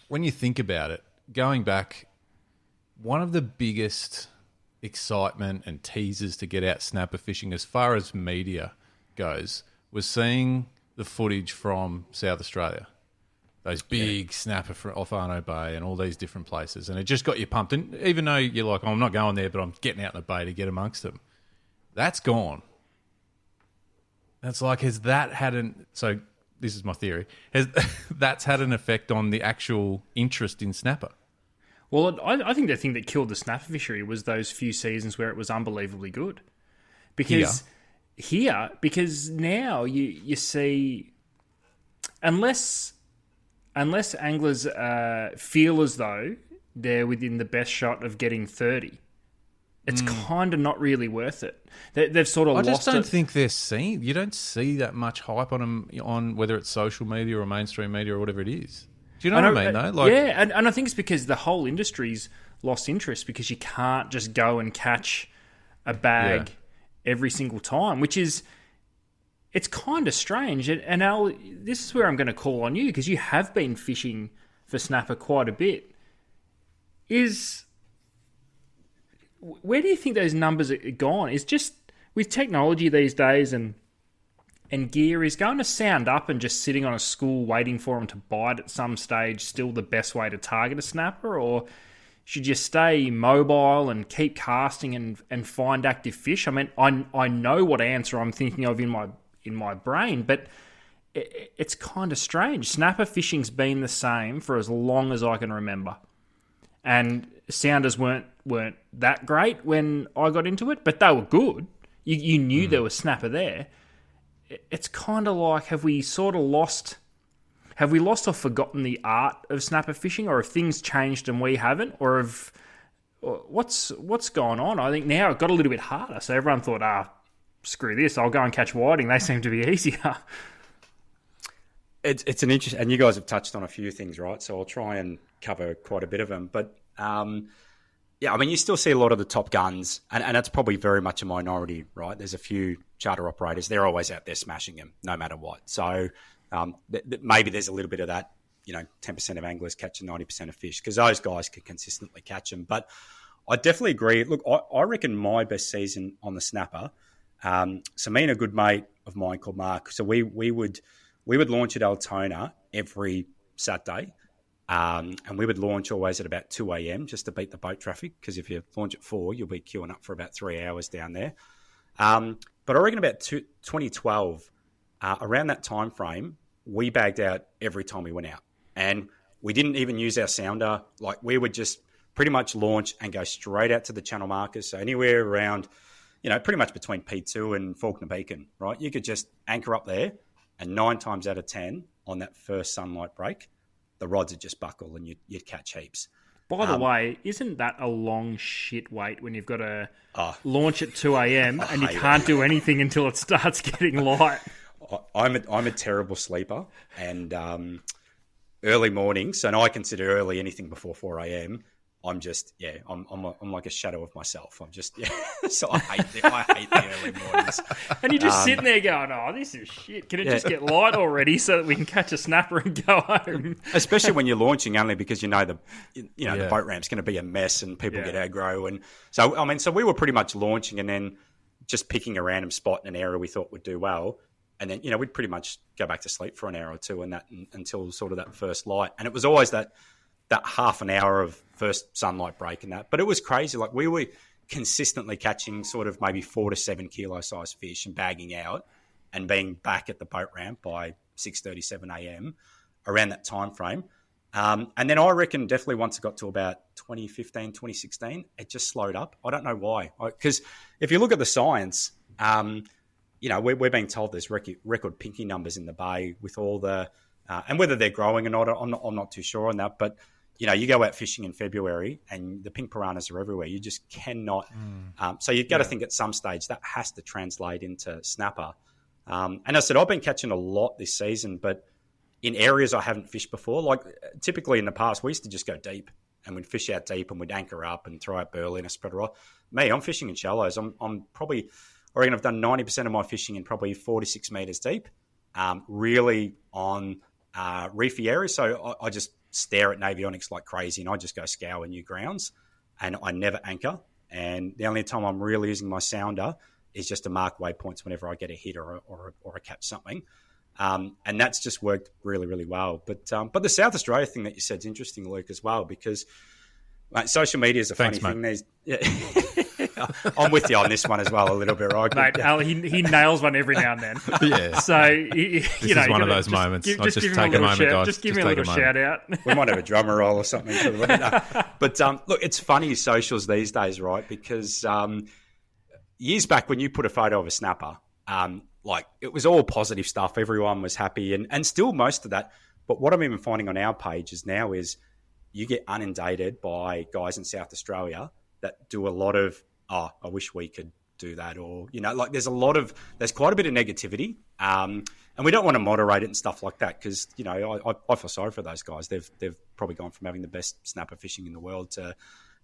when you think about it, going back, one of the biggest excitement and teasers to get out snapper fishing as far as media goes was seeing the footage from South Australia. Those big snapper off Arno Bay and all these different places. And it just got you pumped. And even though you're like, I'm not going there, but I'm getting out in the bay to get amongst them. That's gone. That's like, so this is my theory, that's had an effect on the actual interest in snapper? Well, I think the thing that killed the snapper fishery was those few seasons where it was unbelievably good. Because because now you see, unless anglers feel as though they're within the best shot of getting 30, it's kind of not really worth it. They've sort of lost it. I just don't think they're seen. You don't see that much hype on them on whether it's social media or mainstream media or whatever it is. Do you know what I mean, though? And I think it's because the whole industry's lost interest because you can't just go and catch a bag every single time, which is it's kind of strange. And Al, this is where I'm going to call on you because you have been fishing for snapper quite a bit. Where do you think those numbers are gone? Is just with technology these days and gear, is going to sound up and just sitting on a school waiting for them to bite at some stage still the best way to target a snapper, or should you stay mobile and keep casting and find active fish? I mean, I know what answer I'm thinking of in my brain, but it's kind of strange. Snapper fishing's been the same for as long as I can remember, and sounders weren't that great when I got into it, but they were good. You knew there was snapper there. It's kind of like, have we lost or forgotten the art of snapper fishing, or have things changed and we haven't, or what's gone on? I think now it got a little bit harder. So everyone thought, screw this, I'll go and catch whiting. They seem to be easier. It's an interesting, and you guys have touched on a few things, right? So I'll try and cover quite a bit of them. But yeah, I mean, you still see a lot of the top guns, and that's probably very much a minority, right? There's a few charter operators, they're always out there smashing them, no matter what. So maybe there's a little bit of that, 10% of anglers catching 90% of fish, because those guys can consistently catch them. But I definitely agree. Look, I reckon my best season on the snapper, so me and a good mate of mine called Mark, so we would launch at Altona every Saturday. And we would launch always at about 2 a.m. just to beat the boat traffic, because if you launch at 4, you'll be queuing up for about 3 hours down there. But I reckon about 2012, around that time frame, we bagged out every time we went out. And we didn't even use our sounder. Like, we would just pretty much launch and go straight out to the channel markers. So anywhere around, pretty much between P2 and Faulkner Beacon, right? You could just anchor up there, and 9 times out of 10 on that first sunlight break, the rods would just buckle and you'd catch heaps. By the way, isn't that a long shit wait when you've got to launch at 2 a.m. and you can't do anything until it starts getting light? I'm a terrible sleeper, and early mornings, and I consider early anything before 4 a.m. I'm just, I'm like a shadow of myself. I'm just, so I hate the early mornings. And you're just sitting there going, this is shit. Can it just get light already so that we can catch a snapper and go home? Especially when you're launching, only because the boat ramp's going to be a mess and people get aggro. And so, I mean, so we were pretty much launching and then just picking a random spot in an area we thought would do well. And then, we'd pretty much go back to sleep for an hour or two until sort of that first light. And it was always that half an hour of first sunlight break and that. But it was crazy. Like, we were consistently catching sort of maybe 4 to 7 kilo size fish and bagging out and being back at the boat ramp by 6:30, 7 a.m. around that time frame. And then I reckon definitely once it got to about 2015, 2016, it just slowed up. I don't know why. Because if you look at the science, we're being told there's record pinky numbers in the bay with all the and whether they're growing or not, I'm not too sure on that. But you go out fishing in February and the pink piranhas are everywhere. You just cannot. So you've got to think at some stage that has to translate into snapper. And I said, I've been catching a lot this season, but in areas I haven't fished before. Like, typically in the past, we used to just go deep and we'd fish out deep and we'd anchor up and throw out burley and a spreader rod. Me, I'm fishing in shallows. I'm probably, I reckon I've done 90% of my fishing in probably 4 to 6 meters deep, really on reefy areas. So I just stare at Navionics like crazy and I just go scour new grounds and I never anchor. And the only time I'm really using my sounder is just to mark waypoints whenever I get a hit or I catch something. And that's just worked really, really well. But the South Australia thing that you said is interesting, Luke, as well, because social media is a funny thing. There's, I'm with you on this one as well a little bit, right? Mate, Al, he nails one every now and then. Yeah. So, this is one of those moments. Just give him a little shout out. We might have a drummer roll or something. But look, it's funny, socials these days, right? Because years back when you put a photo of a snapper, like, it was all positive stuff. Everyone was happy and still most of that. But what I'm even finding on our pages now is you get inundated by guys in South Australia that do a lot of, I wish we could do that. Or, like there's quite a bit of negativity. And we don't want to moderate it and stuff like that because, I feel sorry for those guys. They've probably gone from having the best snapper fishing in the world to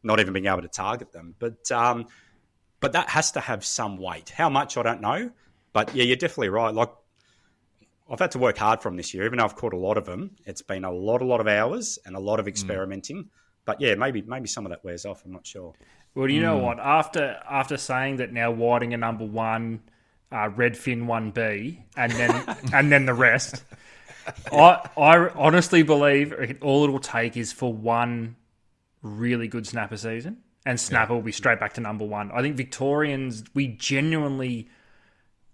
not even being able to target them. But that has to have some weight. How much, I don't know. But yeah, you're definitely right. Like, I've had to work hard from this year, even though I've caught a lot of them. It's been a lot of hours and a lot of experimenting. But yeah, maybe some of that wears off. I'm not sure. Well, you know what? After saying that now whiting are number one, redfin 1B, and then the rest, I honestly believe all it will take is for one really good snapper season, and snapper will be straight back to number one. I think Victorians, we genuinely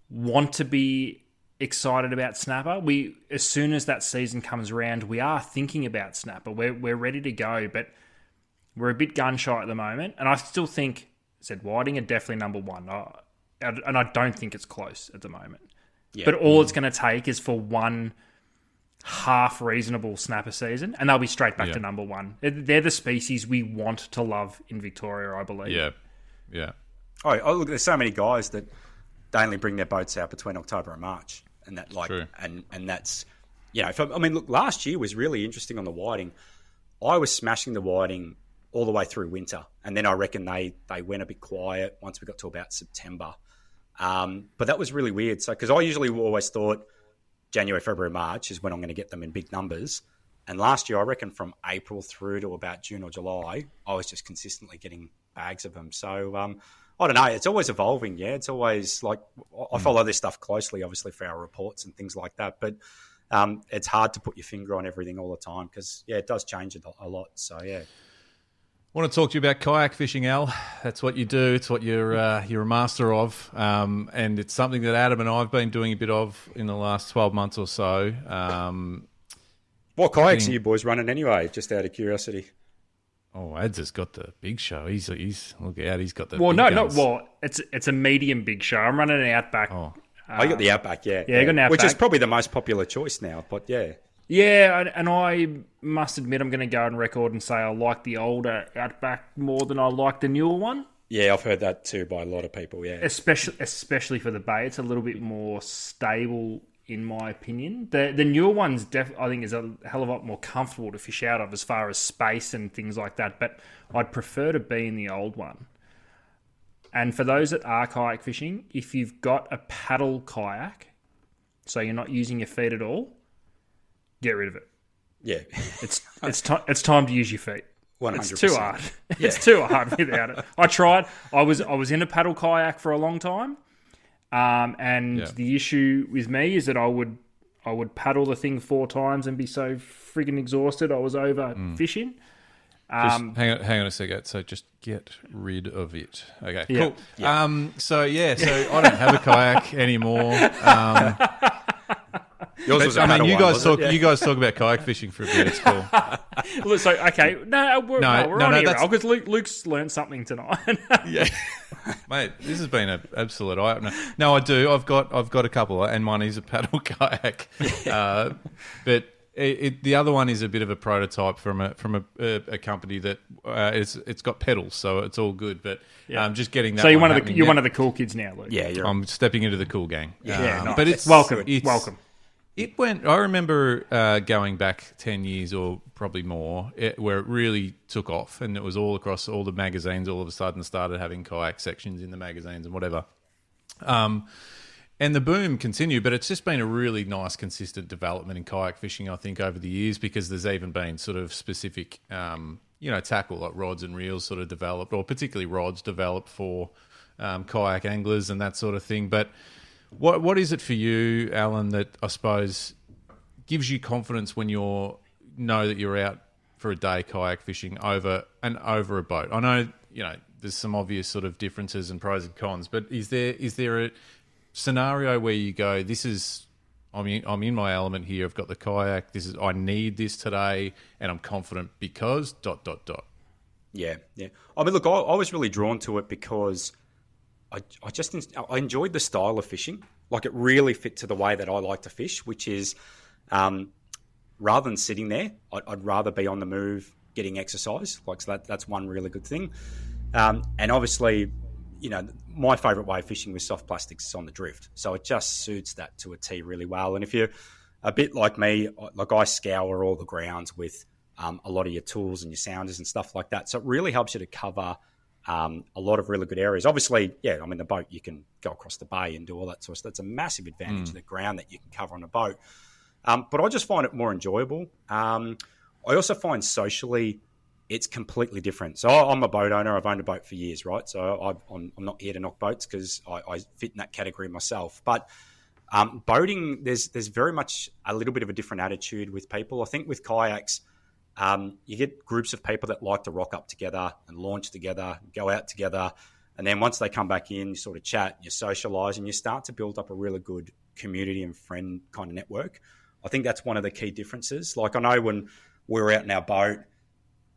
want to be excited about snapper. As soon as that season comes around, we are thinking about snapper. We're ready to go, but we're a bit gun shy at the moment. And I still think, whiting are definitely number one. And I don't think it's close at the moment. Yeah. But all it's going to take is for one half reasonable snapper season, and they'll be straight back to number one. They're the species we want to love in Victoria, I believe. Yeah. Oh, look, there's so many guys that they only bring their boats out between October and March. And that, like, True. and that's, look, last year was really interesting on the whiting. I was smashing the whiting all the way through winter, and then I reckon they went a bit quiet once we got to about September. But that was really weird. So, because I usually always thought January, February, March is when I'm going to get them in big numbers. And last year, I reckon from April through to about June or July, I was just consistently getting bags of them. So, I don't know. It's always evolving. Yeah, it's always like I follow this stuff closely, obviously for our reports and things like that. But it's hard to put your finger on everything all the time because it does change a lot. So yeah. I want to talk to you about kayak fishing, Al. That's what you do. It's what you're a master of, and it's something that Adam and I have been doing a bit of in the last 12 months or so. What kayaks are you boys running anyway? Just out of curiosity. Oh, Ads has got the big show. He's look out. He's got the well, big no, guns. Well, it's a medium big show. I'm running an Outback. Oh, you got the Outback, yeah. Yeah, I got an Outback, which is probably the most popular choice now. But yeah, and I must admit, I'm going to go on record and say I like the older Outback more than I like the newer one. Yeah, I've heard that too by a lot of people. Yeah, especially for the bay, it's a little bit more stable. In my opinion, the newer one's I think is a hell of a lot more comfortable to fish out of as far as space and things like that. But I'd prefer to be in the old one. And for those that are kayak fishing, if you've got a paddle kayak, so you're not using your feet at all, get rid of it. Yeah, it's time to use your feet. 100%. It's too hard. Yeah. It's too hard without it. I tried. I was in a paddle kayak for a long time. The issue with me is that I would paddle the thing 4 times and be so friggin' exhausted I was over fishing. Hang on a second. So just get rid of it. Okay, yeah. Cool. Yeah. So I don't have a kayak anymore. Yours was a paddle you one, you guys talk about kayak fishing for a bit. It's cool. So okay, we're on here because Luke's learned something tonight. Yeah, mate, this has been an absolute eye opener. No, I do. I've got a couple, and one is a paddle kayak, but the other one is a bit of a prototype from a company that it's got pedals, so it's all good. But just getting that. So you're one of the cool kids now, Luke. Yeah, I'm stepping into the cool gang. Nice. But it's welcome. It went. I remember going back 10 years or probably more, where it really took off, and it was all across all the magazines. All of a sudden, started having kayak sections in the magazines and whatever. And the boom continued, but it's just been a really nice, consistent development in kayak fishing, I think, over the years, because there's even been sort of specific, tackle like rods and reels sort of developed, or particularly rods developed for kayak anglers and that sort of thing. But what is it for you, Alan, that I suppose gives you confidence when you know that you're out for a day kayak fishing over a boat? I know, there's some obvious sort of differences and pros and cons, but is there a scenario where you go, I'm in my element here, I've got the kayak, I need this today, and I'm confident because ... Yeah. I mean, look, I was really drawn to it because I enjoyed the style of fishing. Like, it really fit to the way that I like to fish, which is rather than sitting there, I'd rather be on the move getting exercise. Like, so that's one really good thing. And obviously, my favourite way of fishing with soft plastics is on the drift. So it just suits that to a T really well. And if you're a bit like me, like I scour all the grounds with a lot of your tools and your sounders and stuff like that. So it really helps you to cover a lot of really good areas. Obviously, the boat, you can go across the bay and do all that sort of stuff. That's a massive advantage of the ground that you can cover on a boat. But I just find it more enjoyable. I also find socially it's completely different. So I'm a boat owner. I've owned a boat for years, right? So I'm not here to knock boats because I fit in that category myself. But boating, there's very much a little bit of a different attitude with people. I think with kayaks, you get groups of people that like to rock up together and launch together, go out together. And then once they come back in, you sort of chat, you socialise, and you start to build up a really good community and friend kind of network. I think that's one of the key differences. Like, I know when we're out in our boat,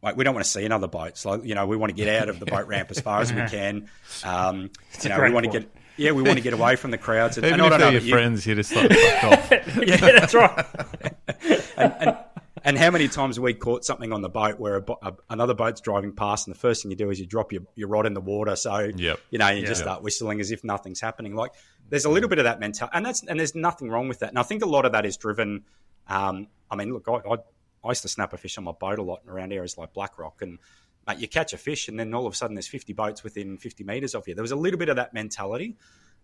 like, we don't want to see another boat. So, we want to get out of the boat ramp as far as we can. We want to get away from the crowds. Even if they're your friends, you just like, fuck off. Yeah, that's right. And how many times have we caught something on the boat where another boat's driving past, and the first thing you do is you drop your rod in the water. So, just start whistling as if nothing's happening. Like, there's a little bit of that mentality, and there's nothing wrong with that. And I think a lot of that is driven. I used to snap a fish on my boat a lot around areas like Blackrock, and mate, you catch a fish and then all of a sudden there's 50 boats within 50 metres of you. There was a little bit of that mentality.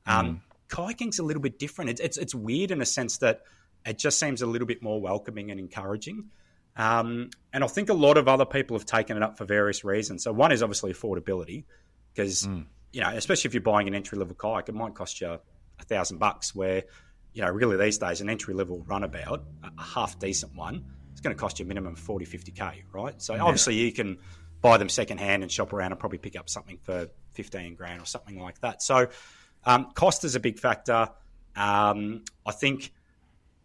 Kayaking's a little bit different. It's weird in a sense that it just seems a little bit more welcoming and encouraging. And I think a lot of other people have taken it up for various reasons. So one is obviously affordability, because, especially if you're buying an entry-level kayak, it might cost you $1,000, where, really these days an entry-level runabout, a half-decent one, it's going to cost you a minimum of 40, 50K, right? So obviously you can buy them secondhand and shop around and probably pick up something for 15 grand or something like that. So cost is a big factor. I think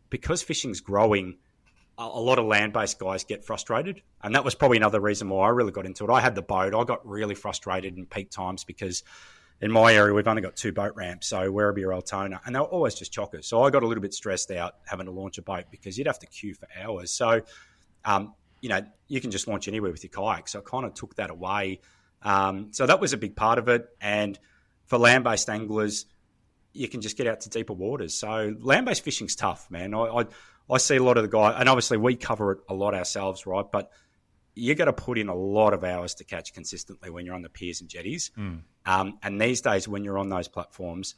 because fishing's growing, a lot of land-based guys get frustrated. And that was probably another reason why I really got into it. I had the boat. I got really frustrated in peak times because in my area, we've only got 2 boat ramps, so Werribee or Altona, and they're always just chockers. So I got a little bit stressed out having to launch a boat because you'd have to queue for hours. So, you can just launch anywhere with your kayak. So I kind of took that away. So that was a big part of it. And for land-based anglers, you can just get out to deeper waters. So land-based fishing's tough, man. I see a lot of the guys, and obviously we cover it a lot ourselves, right? But you got to put in a lot of hours to catch consistently when you're on the piers and jetties. And these days, when you're on those platforms,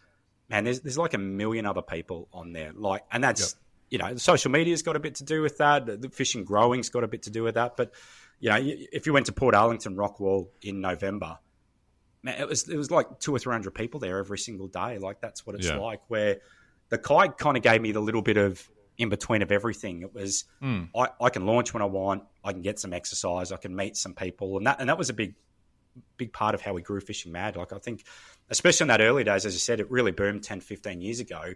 man, there's like a million other people on there. Like, and that's, the social media's got a bit to do with that. The fishing growing's got a bit to do with that. But, if you went to Port Arlington Rockwall in November, man, it was like 200 or 300 people there every single day. Like, that's what it's like, where the kayak kind of gave me the little bit of in between of everything. It was, I can launch when I want, I can get some exercise, I can meet some people. And that was a big part of how we grew Fishing Mad. Like, I think, especially in that early days, as you said, it really boomed 10, 15 years ago.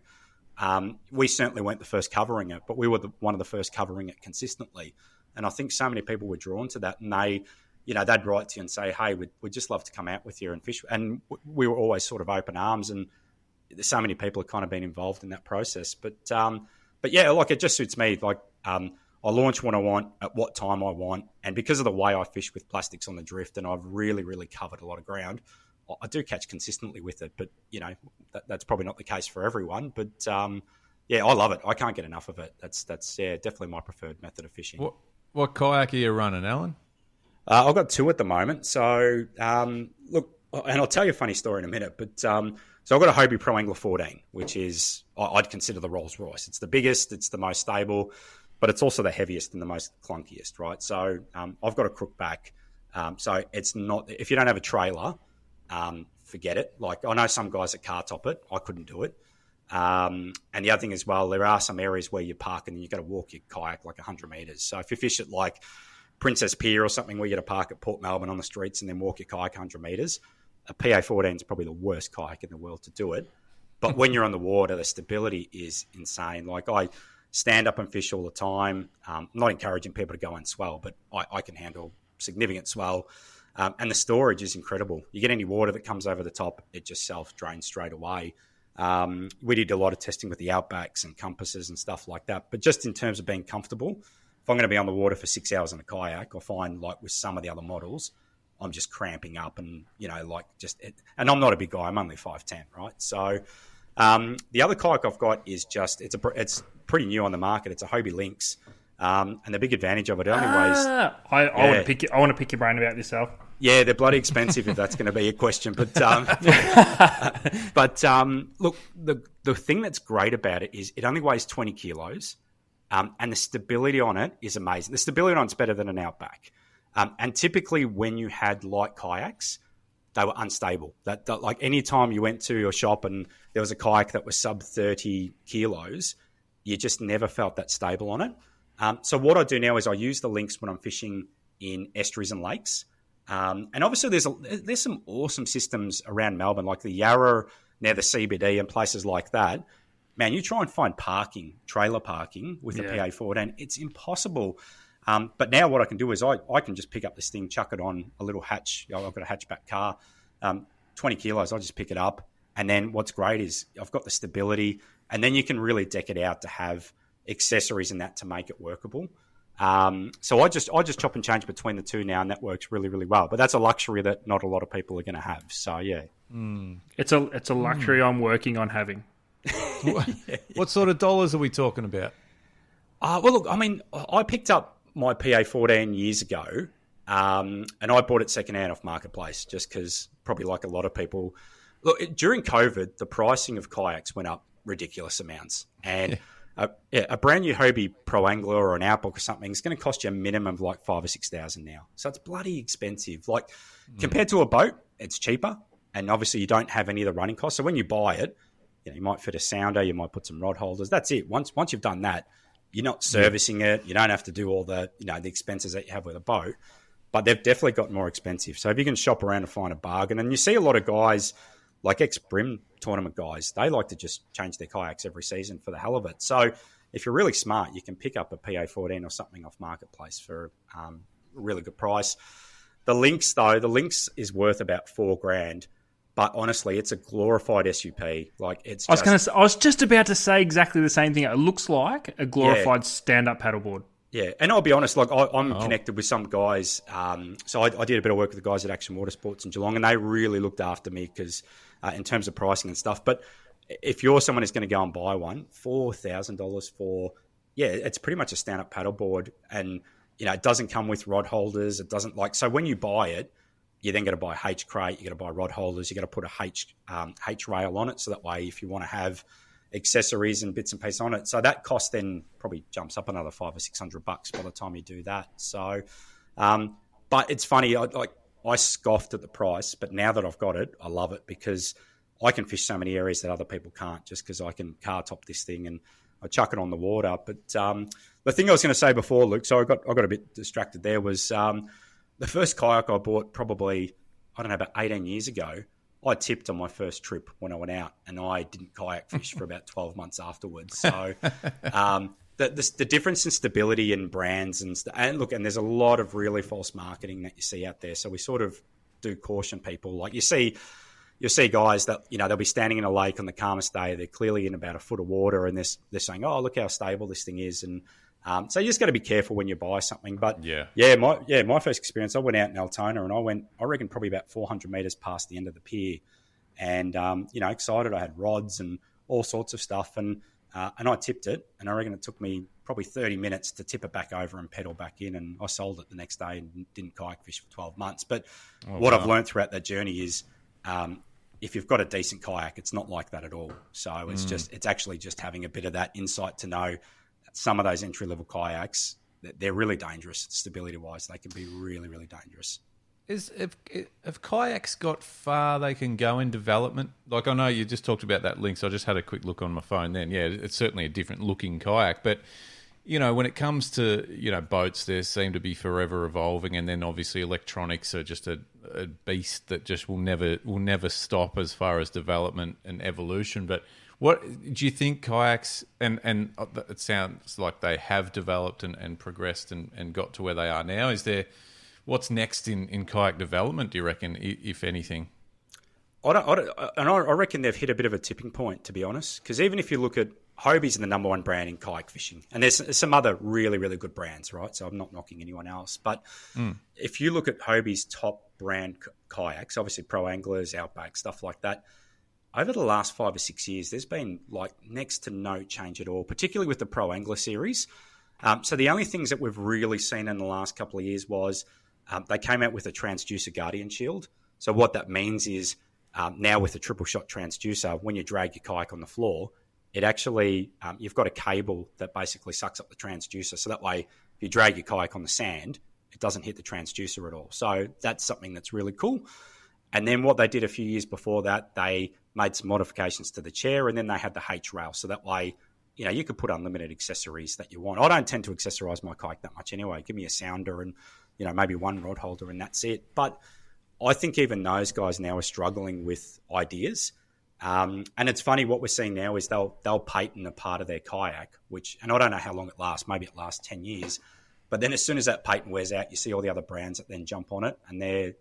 We certainly weren't the first covering it, but we were one of the first covering it consistently. And I think so many people were drawn to that, and they'd write to you and say, hey, we'd just love to come out with you and fish. And we were always sort of open arms, and so many people have kind of been involved in that process. But yeah, like, it just suits me. Like, I launch when I want, at what time I want. And because of the way I fish with plastics on the drift, and I've really, really covered a lot of ground, I do catch consistently with it. But, that's probably not the case for everyone. But, yeah, I love it. I can't get enough of it. That's definitely my preferred method of fishing. What kayak are you running, Alan? I've got 2 at the moment. So, look, and I'll tell you a funny story in a minute, but so I've got a Hobie Pro Angler 14, which is, I'd consider the Rolls Royce. It's the biggest, it's the most stable, but it's also the heaviest and the most clunkiest, right? So I've got a crook back. So it's not, if you don't have a trailer, forget it. Like, I know some guys that car top it. I couldn't do it. And the other thing as well, there are some areas where you park and you've got to walk your kayak like 100 metres. So if you fish at like Princess Pier or something where you got to park at Port Melbourne on the streets and then walk your kayak 100 metres, a PA14 is probably the worst kayak in the world to do it. But when you're on the water, the stability is insane. Like, I stand up and fish all the time. I'm not encouraging people to go and swell, but I can handle significant swell. And the storage is incredible. You get any water that comes over the top, it just self-drains straight away. We did a lot of testing with the Outbacks and compasses and stuff like that. But just in terms of being comfortable, if I'm going to be on the water for 6 hours in a kayak, I find, like, with some of the other models, I'm just cramping up and, and I'm not a big guy. I'm only 5'10", right? So the other kayak I've got is just, it's pretty new on the market. It's a Hobie Lynx. And the big advantage of it only weighs... I want to pick your brain about this, Al. Yeah, they're bloody expensive if that's going to be a question. But look, the thing that's great about it is it only weighs 20 kilos, and the stability on it is amazing. The stability on it's better than an Outback. And typically when you had light kayaks, they were unstable. That like any time you went to your shop and there was a kayak that was sub 30 kilos, you just never felt that stable on it. So what I do now is I use the links when I'm fishing in estuaries and lakes. And obviously there's some awesome systems around Melbourne, like the Yarra near the CBD and places like that. Man, you try and find trailer parking with a PA14, it's impossible. But now what I can do is I can just pick up this thing, chuck it on a little hatch. I've got a hatchback car, 20 kilos. I just pick it up. And then what's great is I've got the stability, and then you can really deck it out to have accessories and that to make it workable. So I just chop and change between the two now, and that works really, really well. But that's a luxury that not a lot of people are going to have. So yeah, it's a luxury I'm working on having. What sort of dollars are we talking about? Well, look, I mean, I picked up my PA14 years ago, and I bought it secondhand off Marketplace just because, probably like a lot of people, look, during COVID, the pricing of kayaks went up ridiculous amounts, and a brand new Hobie Pro Angler or an Outback or something is going to cost you a minimum of like $5,000 or $6,000 now. So it's bloody expensive. Like compared to a boat, it's cheaper, and obviously you don't have any of the running costs. So when you buy it, you might fit a sounder, you might put some rod holders. That's it. Once you've done that, you're not servicing it. You don't have to do all the the expenses that you have with a boat. But they've definitely got more expensive. So if you can shop around and find a bargain, and you see a lot of guys like ex-Brim tournament guys, they like to just change their kayaks every season for the hell of it. So if you're really smart, you can pick up a PA14 or something off Marketplace for a really good price. The Lynx is worth about $4,000. But honestly, it's a glorified SUP. Like I was just about to say exactly the same thing. It looks like a glorified stand-up paddleboard. Yeah, and I'll be honest, like I'm connected with some guys. So I did a bit of work with the guys at Action Watersports in Geelong, and they really looked after me because in terms of pricing and stuff. But if you're someone who's going to go and buy one, $4,000 for, it's pretty much a stand-up paddleboard, and it doesn't come with rod holders. It doesn't so when you buy it, you then got to buy a H crate, you got to buy rod holders, you got to put a H rail on it, so that way if you want to have accessories and bits and pieces on it, so that cost then probably jumps up another $500 or $600 by the time you do that. So, but it's funny, I scoffed at the price, but now that I've got it, I love it because I can fish so many areas that other people can't, just because I can car top this thing and I chuck it on the water. But the thing I was going to say before, Luke, so I got a bit distracted there, was the first kayak I bought probably, about 18 years ago, I tipped on my first trip when I went out, and I didn't kayak fish for about 12 months afterwards. So the difference in stability and brands and look, and there's a lot of really false marketing that you see out there. So we sort of do caution people. Like you'll see guys that, they'll be standing in a lake on the calmest day. They're clearly in about a foot of water, and they're saying, oh, look how stable this thing is. And so you just got to be careful when you buy something. But my first experience, I went out in Altona, and I reckon probably about 400 meters past the end of the pier, and excited. I had rods and all sorts of stuff, and I tipped it, and I reckon it took me probably 30 minutes to tip it back over and pedal back in, and I sold it the next day and didn't kayak fish for 12 months. But I've learned throughout that journey is if you've got a decent kayak, it's not like that at all. So it's actually just having a bit of that insight to know some of those entry-level kayaks, they're really dangerous stability-wise. They can be really, really dangerous. Have kayaks got far they can go in development? Like, I know you just talked about that link, so I just had a quick look on my phone then. Yeah, it's certainly a different-looking kayak. But, when it comes to, boats, they seem to be forever evolving, and then obviously electronics are just a beast that just will never stop as far as development and evolution. But what do you think kayaks, and it sounds like they have developed and progressed and got to where they are now. What's next in kayak development, do you reckon, if anything? I reckon they've hit a bit of a tipping point, to be honest, because even if you look at Hobie's the number one brand in kayak fishing, and there's some other really, really good brands, right? So I'm not knocking anyone else. But if you look at Hobie's top brand kayaks, obviously Pro Anglers, Outback, stuff like that, over the last 5 or 6 years, there's been next to no change at all, particularly with the Pro Angler series. So the only things that we've really seen in the last couple of years was they came out with a transducer guardian shield. So what that means is now with a triple shot transducer, when you drag your kayak on the floor, it actually, you've got a cable that basically sucks up the transducer. So that way, if you drag your kayak on the sand, it doesn't hit the transducer at all. So that's something that's really cool. And then what they did a few years before that, they made some modifications to the chair, and then they had the H rail. So that way, you could put unlimited accessories that you want. I don't tend to accessorize my kayak that much anyway. Give me a sounder and, maybe one rod holder, and that's it. But I think even those guys now are struggling with ideas. And it's funny, what we're seeing now is they'll patent a part of their kayak, and I don't know how long it lasts. Maybe it lasts 10 years. But then as soon as that patent wears out, you see all the other brands that then jump on it, and their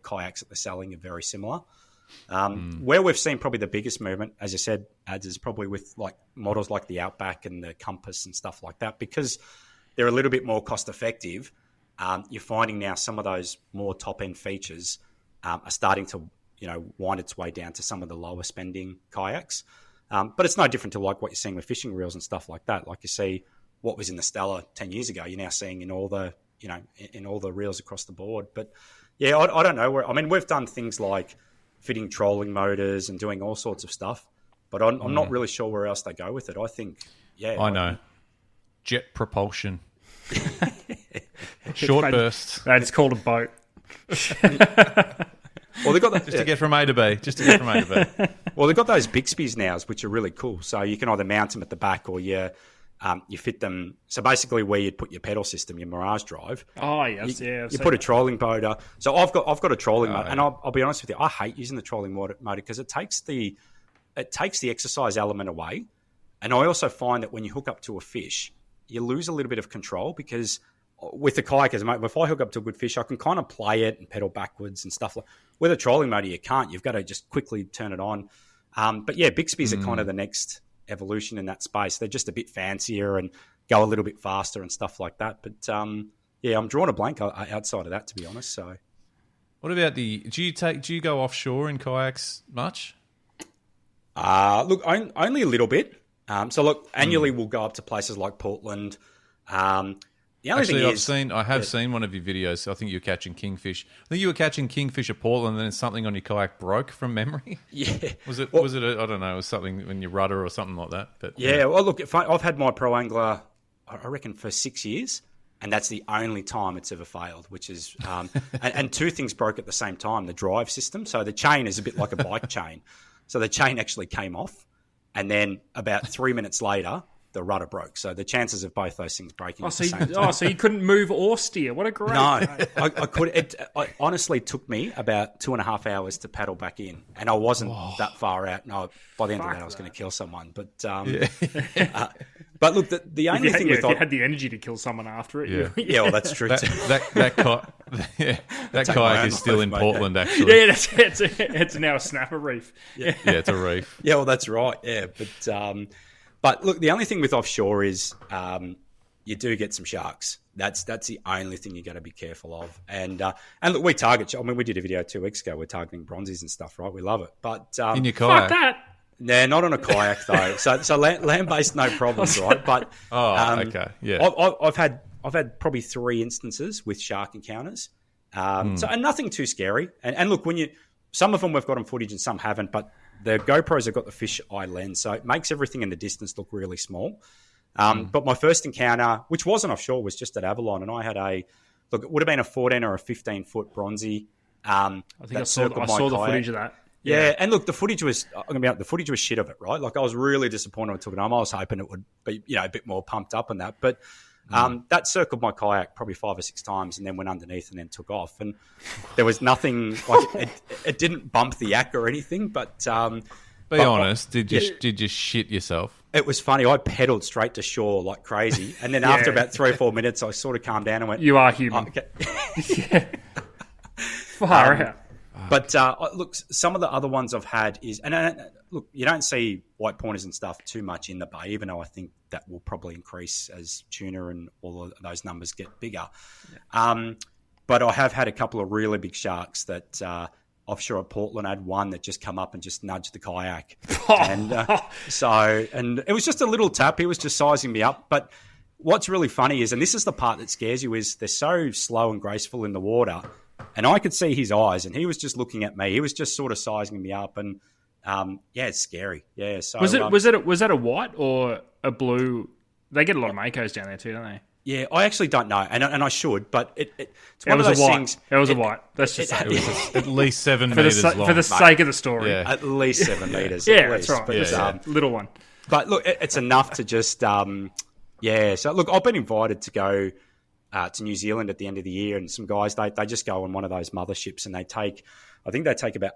kayaks that they're selling are very similar. Where we've seen probably the biggest movement, as you said, Ads, is probably with like models like the Outback and the Compass and stuff like that, because they're a little bit more cost effective. You're finding now some of those more top end features are starting to wind its way down to some of the lower spending kayaks. But it's no different to like what you're seeing with fishing reels and stuff like that. Like you see what was in the Stella 10 years ago, you're now seeing in all the in all the reels across the board. But yeah, I don't know. We've done things like fitting trolling motors and doing all sorts of stuff, but I'm not really sure where else they go with it. I think, I know. Jet propulsion. Short bursts. It's called a boat. Well, they got that, to get from A to B. Well, they've got those Bixby's now, which are really cool. So you can either mount them at the back, or you fit them. So basically, where you'd put your pedal system, your Mirage Drive. Oh yes, you put a trolling motor. So I've got a trolling motor, and I'll be honest with you, I hate using the trolling motor because it takes the exercise element away, and I also find that when you hook up to a fish, you lose a little bit of control, because with the kayakers, mate, if I hook up to a good fish, I can kind of play it and pedal backwards and stuff like. With a trolling motor, you can't. You've got to just quickly turn it on. But yeah, Bixby's are kind of the next evolution in that space. They're just a bit fancier and go a little bit faster and stuff like that. But yeah, I'm drawing a blank outside of that, to be honest. So, what about do you go offshore in kayaks much? Look, only a little bit. So look, annually we'll go up to places like Portland. The only Actually, thing is, I have seen one of your videos. I think you were catching kingfish. I think you were catching kingfish at Portland, and then something on your kayak broke from memory. Yeah, was it? I don't know. It was something in your rudder or something like that. But yeah. Well, look, I've had my Pro Angler, I reckon, for 6 years, and that's the only time it's ever failed. Which is, and two things broke at the same time: the drive system. So the chain is a bit like a bike chain. So the chain actually came off, and then about 3 minutes later, the rudder broke. So the chances of both those things breaking at the same time. So you couldn't move or steer. What a great... No, I could. It honestly took me about 2.5 hours to paddle back in, and I wasn't that far out. No, by the end of that, I was going to kill someone. But but look, the only thing if you had the energy to kill someone after it. Yeah, well, that's true. That kayak is still in Portland, actually. Yeah, it's now a snapper reef. Yeah, it's a reef. Yeah, well, that's right. Yeah, but look, the only thing with offshore is you do get some sharks. That's the only thing you got to be careful of. And look, we target. I mean, we did a video 2 weeks ago. We're targeting bronzies and stuff, right? We love it. But in your kayak, fuck that. Nah, not on a kayak though. So land based, no problems, right? But okay, yeah. I've had probably 3 instances with shark encounters. So and nothing too scary. And look, some of them we've got on footage and some haven't, but the GoPros have got the fish eye lens, so it makes everything in the distance look really small. But my first encounter, which wasn't offshore, was just at Avalon, and I had it would have been a 14 or a 15-foot bronzy. I think I saw the footage of that. Yeah, and look, the footage was shit of it, right? Like I was really disappointed when I took it home. I was hoping it would be, a bit more pumped up on that, but that circled my kayak probably 5 or 6 times and then went underneath and then took off. And there was nothing like it didn't bump the yak or anything. But be honest, did you shit yourself? It was funny. I pedaled straight to shore like crazy, and then after about 3 or 4 minutes, I sort of calmed down and went, "You are human." Oh, okay. Yeah. Far out. But look, some of the other ones I've had is, and look, you don't see white pointers and stuff too much in the bay, even though I think that will probably increase as tuna and all of those numbers get bigger. Yeah. But I have had a couple of really big sharks that offshore at Portland. I had one that just come up and just nudged the kayak. And it was just a little tap. He was just sizing me up. But what's really funny is, and this is the part that scares you, is they're so slow and graceful in the water. And I could see his eyes, and he was just looking at me. He was just sort of sizing me up, and it's scary. Yeah. So was that a white or a blue? They get a lot of makos down there too, don't they? Yeah, I actually don't know, and I should, but it's one of those white. things. It was a white. That's just it was at least 7 meters long. For the sake of the story. Yeah. At least 7 meters. Yeah, that's right. But little one. But look, it's enough to just, So look, I've been invited to go to New Zealand at the end of the year, and some guys, they just go on one of those motherships, and I think they take about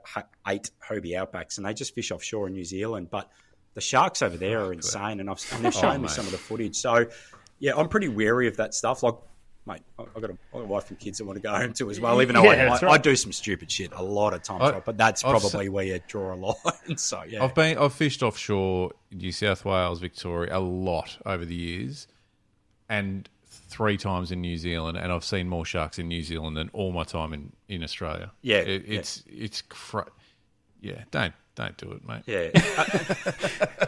8 Hobie Outbacks, and they just fish offshore in New Zealand. But the sharks over there are insane, and they've shown me some of the footage. So, yeah, I'm pretty wary of that stuff. Like, mate, I've got a wife and kids I want to go home to as well, even though I do some stupid shit a lot of times, but that's probably where you draw a line. So, yeah. I've fished offshore New South Wales, Victoria a lot over the years, and 3 times in New Zealand, and I've seen more sharks in New Zealand than all my time in Australia. Yeah. Don't do it, mate. Yeah.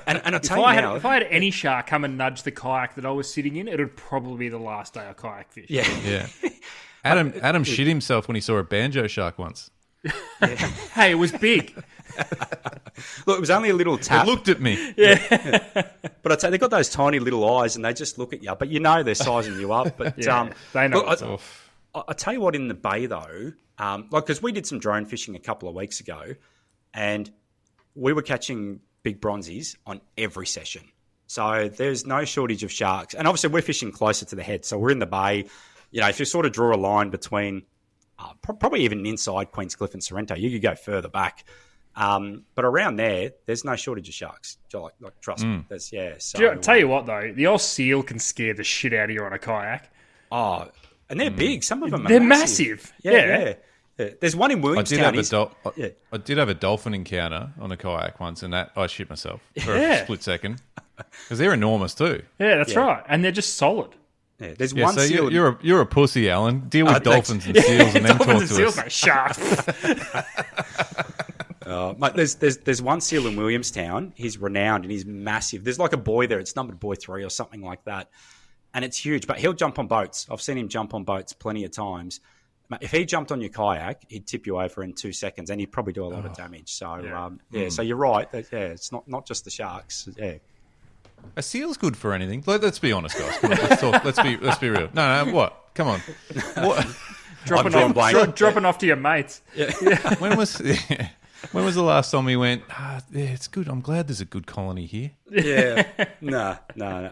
and I tell you now, if I had any shark come and nudge the kayak that I was sitting in, it would probably be the last day I kayak fish. Yeah. Yeah. Adam shit himself when he saw a banjo shark once. Hey, it was big. Look, it was only a little tap. It looked at me. Yeah. But I tell you, they've got those tiny little eyes, and they just look at you. But you know they're sizing you up. But they know. Look, I tell you what, in the bay though, because we did some drone fishing a couple of weeks ago, and we were catching big bronzies on every session. So there's no shortage of sharks. And obviously we're fishing closer to the head. So we're in the bay. You know, if you sort of draw a line between probably even inside Queenscliff and Sorrento, you could go further back. But around there's no shortage of sharks. Like trust me. So, tell you what, though, the old seal can scare the shit out of you on a kayak. Oh, and they're big. Some of them are They're massive. Yeah. There's one in Williamstown. I did have a dolphin encounter on a kayak once, and that I shit myself for a split second because they're enormous too. Yeah, that's right, and they're just solid. Yeah, there's one so seal. You're a pussy, Alan. Deal with dolphins and seals, and then talk to seals, us. mate, sharks. Mate, there's one seal in Williamstown. He's renowned and he's massive. There's like a buoy there. It's numbered buoy 3 or something like that, and it's huge. But he'll jump on boats. I've seen him jump on boats plenty of times. If he jumped on your kayak, he'd tip you over in 2 seconds, and he'd probably do a lot of damage. So, so you're right. Yeah, it's not just the sharks. Yeah, a seal's good for anything. Let's be honest, guys. Come on, let's talk. Let's be real. No, what? Come on. What? dropping off to your mates. Yeah. When was the last time we went, it's good. I'm glad there's a good colony here. Yeah. No.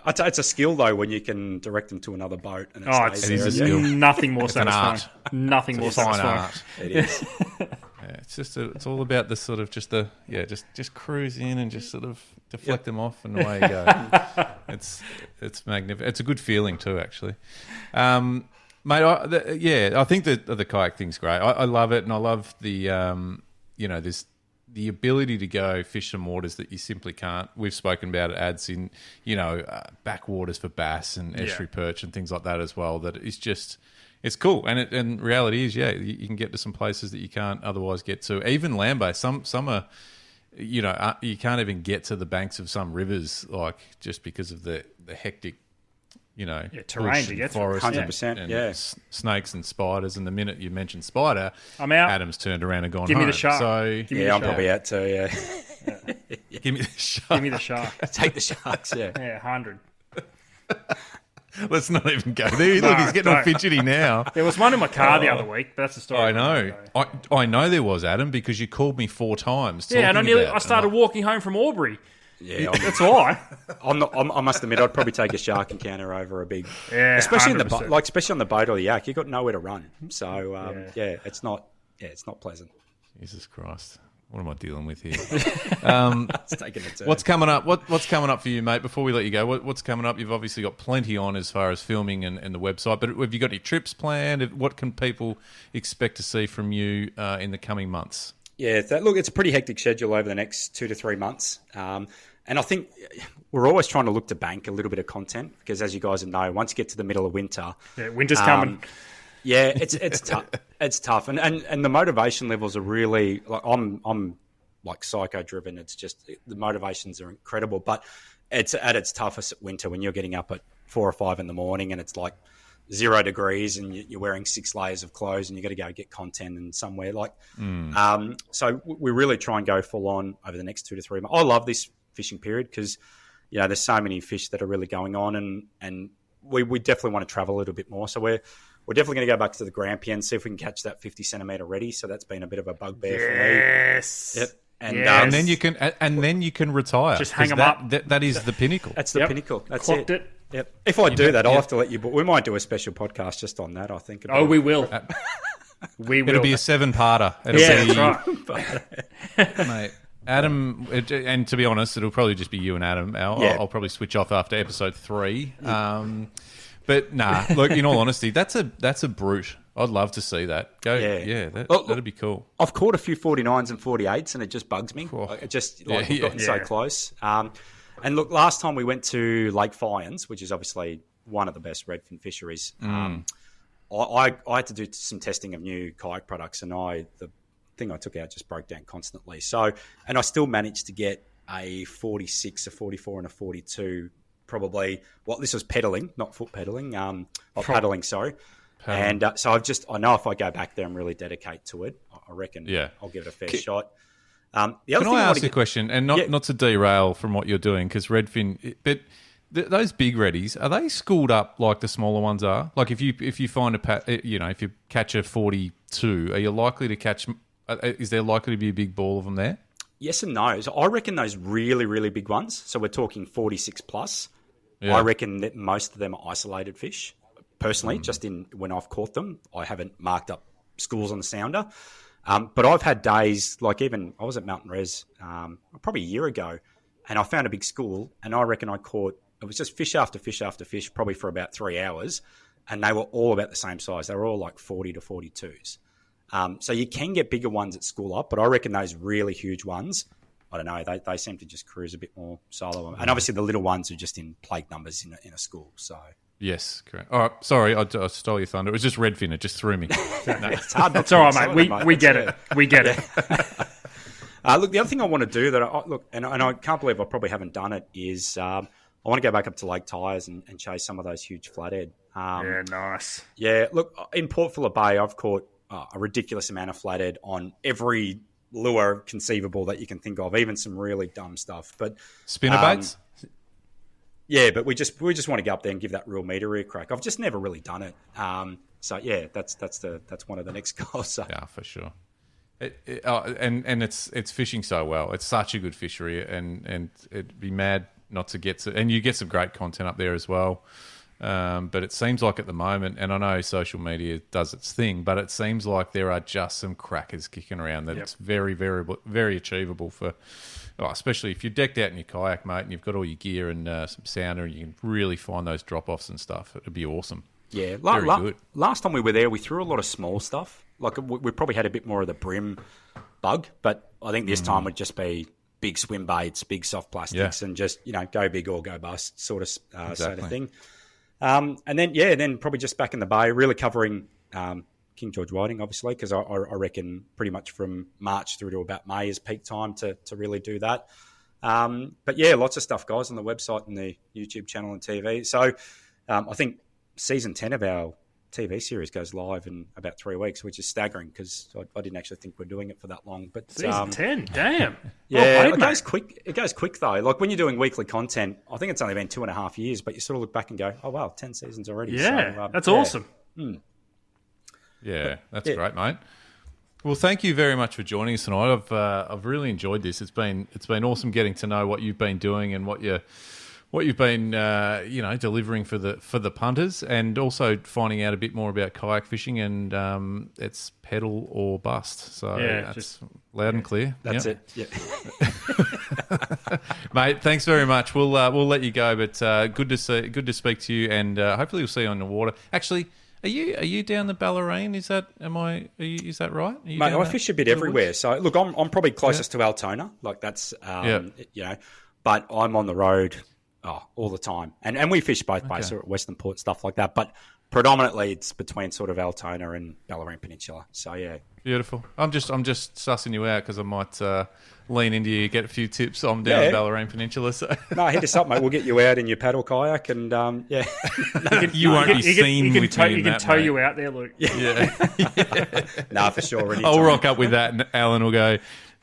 It's a skill, though, when you can direct them to another boat. And it is a skill. Nothing more satisfying. Nothing more satisfying. Art. It is. It's all about the sort of just cruise in and just sort of deflect them off and away you go. It's magnificent. It's a good feeling too, actually. Mate, I think the kayak thing's great. I love it, and I love the there's the ability to go fish some waters that you simply can't. We've spoken about it, ads in, backwaters for bass and estuary perch and things like that as well. That is just, it's cool. And reality is, you can get to some places that you can't otherwise get to. Even land-based, some are, you can't even get to the banks of some rivers, like just because of the hectic, terrain to get forest, 100%, snakes and spiders. And the minute you mentioned spider, I'm out. Adam's turned around and gone Give home. me the shark. So I'm probably out too. Yeah. Give me the shark. Give me the shark. Take the sharks. Yeah. Yeah, 100. Let's not even go there. Look, he's getting all fidgety now. There was one in my car the other week, but that's the story. I know. I know there was, Adam, because you called me 4 times. Yeah, and I started walking home from Aubrey. Yeah, that's why. I must admit, I'd probably take a shark encounter over a big, especially 100%. Especially on the boat or the yak. You've got nowhere to run, so it's not pleasant. Jesus Christ, what am I dealing with here? It's taking a turn. What's coming up? What's coming up for you, mate? Before we let you go, what's coming up? You've obviously got plenty on as far as filming and the website, but have you got any trips planned? What can people expect to see from you in the coming months? Yeah, look, it's a pretty hectic schedule over the next 2 to 3 months. And I think we're always trying to look to bank a little bit of content because, as you guys know, once you get to the middle of winter, winter's coming. Yeah, it's tough. It's tough, and the motivation levels are really like I'm like psycho driven. It's just the motivations are incredible, but it's at its toughest at winter when you're getting up at 4 or 5 in the morning and it's like 0 degrees and you're wearing 6 layers of clothes and you got to go get content and somewhere so we really try and go full on over the next 2 to 3 months. I love this fishing period because, there's so many fish that are really going on and we definitely want to travel a little bit more. So we're definitely going to go back to the Grampian, see if we can catch that 50 centimetre ready. So that's been a bit of a bugbear for me. Yes. Yep. And then you can retire. Just hang them up. That is the pinnacle. That's the pinnacle. That's Clocked it. Yep. If I do that, I'll have to let you. But we might do a special podcast just on that. I think. We will. We will. It'll be a 7-parter. That's right. Mate, Adam, and to be honest, it'll probably just be you and Adam. I'll probably switch off after episode 3. But nah, look, in all honesty, that's a brute. I'd love to see that. That'd be cool. I've caught a few 49s and 48s, and it just bugs me. We've gotten so close. And look, last time we went to Lake Fyans, which is obviously one of the best redfin fisheries. I had to do some testing of new kayak products, and the thing I took out just broke down constantly. So, and I still managed to get a 46, a 44, and a 42. Probably, this was pedaling, not foot pedaling. Paddling, sorry. And so I know if I go back there and really dedicate to it, I reckon I'll give it a fair shot. Can I ask you a question, and not to derail from what you're doing, because redfin, but those big reddies, are they schooled up like the smaller ones are? Like if you find if you catch a 42, are you likely to catch? Is there likely to be a big ball of them there? Yes and no. So I reckon those really, really big ones. So we're talking 46 plus. Yeah. I reckon that most of them are isolated fish. Personally, just when I've caught them, I haven't marked up schools on the sounder. But I've had days, like even I was at Mountain Res probably a year ago, and I found a big school, and I reckon I caught, it was just fish after fish after fish, probably for about 3 hours, and they were all about the same size. They were all like 40 to 42s. So you can get bigger ones at school up, but I reckon those really huge ones, I don't know, they seem to just cruise a bit more solo. And obviously the little ones are just in plate numbers in a school, so... Yes, correct. All right, sorry, I stole your thunder. It was just redfin. It just threw me. It's hard. It's all right, mate. We get it. We get it. Look, the other thing I want to do and I can't believe I probably haven't done it, is I want to go back up to Lake Tyers and chase some of those huge flathead. Nice. Yeah, look, in Port Phillip Bay, I've caught a ridiculous amount of flathead on every lure conceivable that you can think of, even some really dumb stuff. But spinnerbaits. Yeah, but we just want to go up there and give that real meter a crack. I've just never really done it. So yeah, that's one of the next goals. So. Yeah, for sure. And it's fishing so well. It's such a good fishery, and it'd be mad not to get to. And you get some great content up there as well. But it seems like at the moment, and I know social media does its thing, but it seems like there are just some crackers kicking around that it's very, very, very achievable for. Especially if you're decked out in your kayak, mate, and you've got all your gear and some sounder, and you can really find those drop-offs and stuff. It'd be awesome. Yeah, very good. Last time we were there, we threw a lot of small stuff. Like we probably had a bit more of the brim bug, but I think this time would just be big swim baits, big soft plastics, and just go big or go bust sort of thing. And then probably just back in the bay, really covering King George whiting, obviously, because I reckon pretty much from March through to about May is peak time to really do that. But yeah, lots of stuff, guys, on the website and the YouTube channel and TV. So I think season 10 of our TV series goes live in about 3 weeks, which is staggering because I didn't actually think we're doing it for that long. But season 10, damn. Yeah, it goes quick. It goes quick though. Like when you're doing weekly content, I think it's only been 2.5 years, but you sort of look back and go, "Oh wow, 10 seasons already." Yeah, so, that's awesome. Yeah, that's great, mate. Well, thank you very much for joining us tonight. I've really enjoyed this. It's been awesome getting to know what you've been doing and what you've been delivering for the punters, and also finding out a bit more about kayak fishing, and it's pedal or bust. So that's just loud and clear. That's it. Yeah. Mate, thanks very much. We'll let you go, but good to speak to you, and hopefully we'll see you on the water. Actually, are you down the Ballerine? Is that right? Mate, I fish a bit everywhere. So look, I'm probably closest to Altona. Like that's but I'm on the road all the time, and we fish both bases, Western Port, stuff like that. But predominantly it's between sort of Altona and Bellarine Peninsula. So yeah, beautiful. I'm just sussing you out because I might lean into you, get a few tips. I'm down the Bellarine Peninsula, so no, hit us up, mate. We'll get you out in your paddle kayak, and yeah, you won't be seen with me. You can tow you out there, Luke. Yeah, nah, for sure. I'll rock up with that, and Alan will go,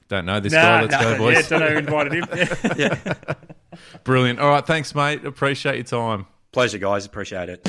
"Don't know this guy. Let's go, boys." Yeah, don't know who invited him. Yeah, brilliant. All right, thanks, mate. Appreciate your time. Pleasure, guys. Appreciate it.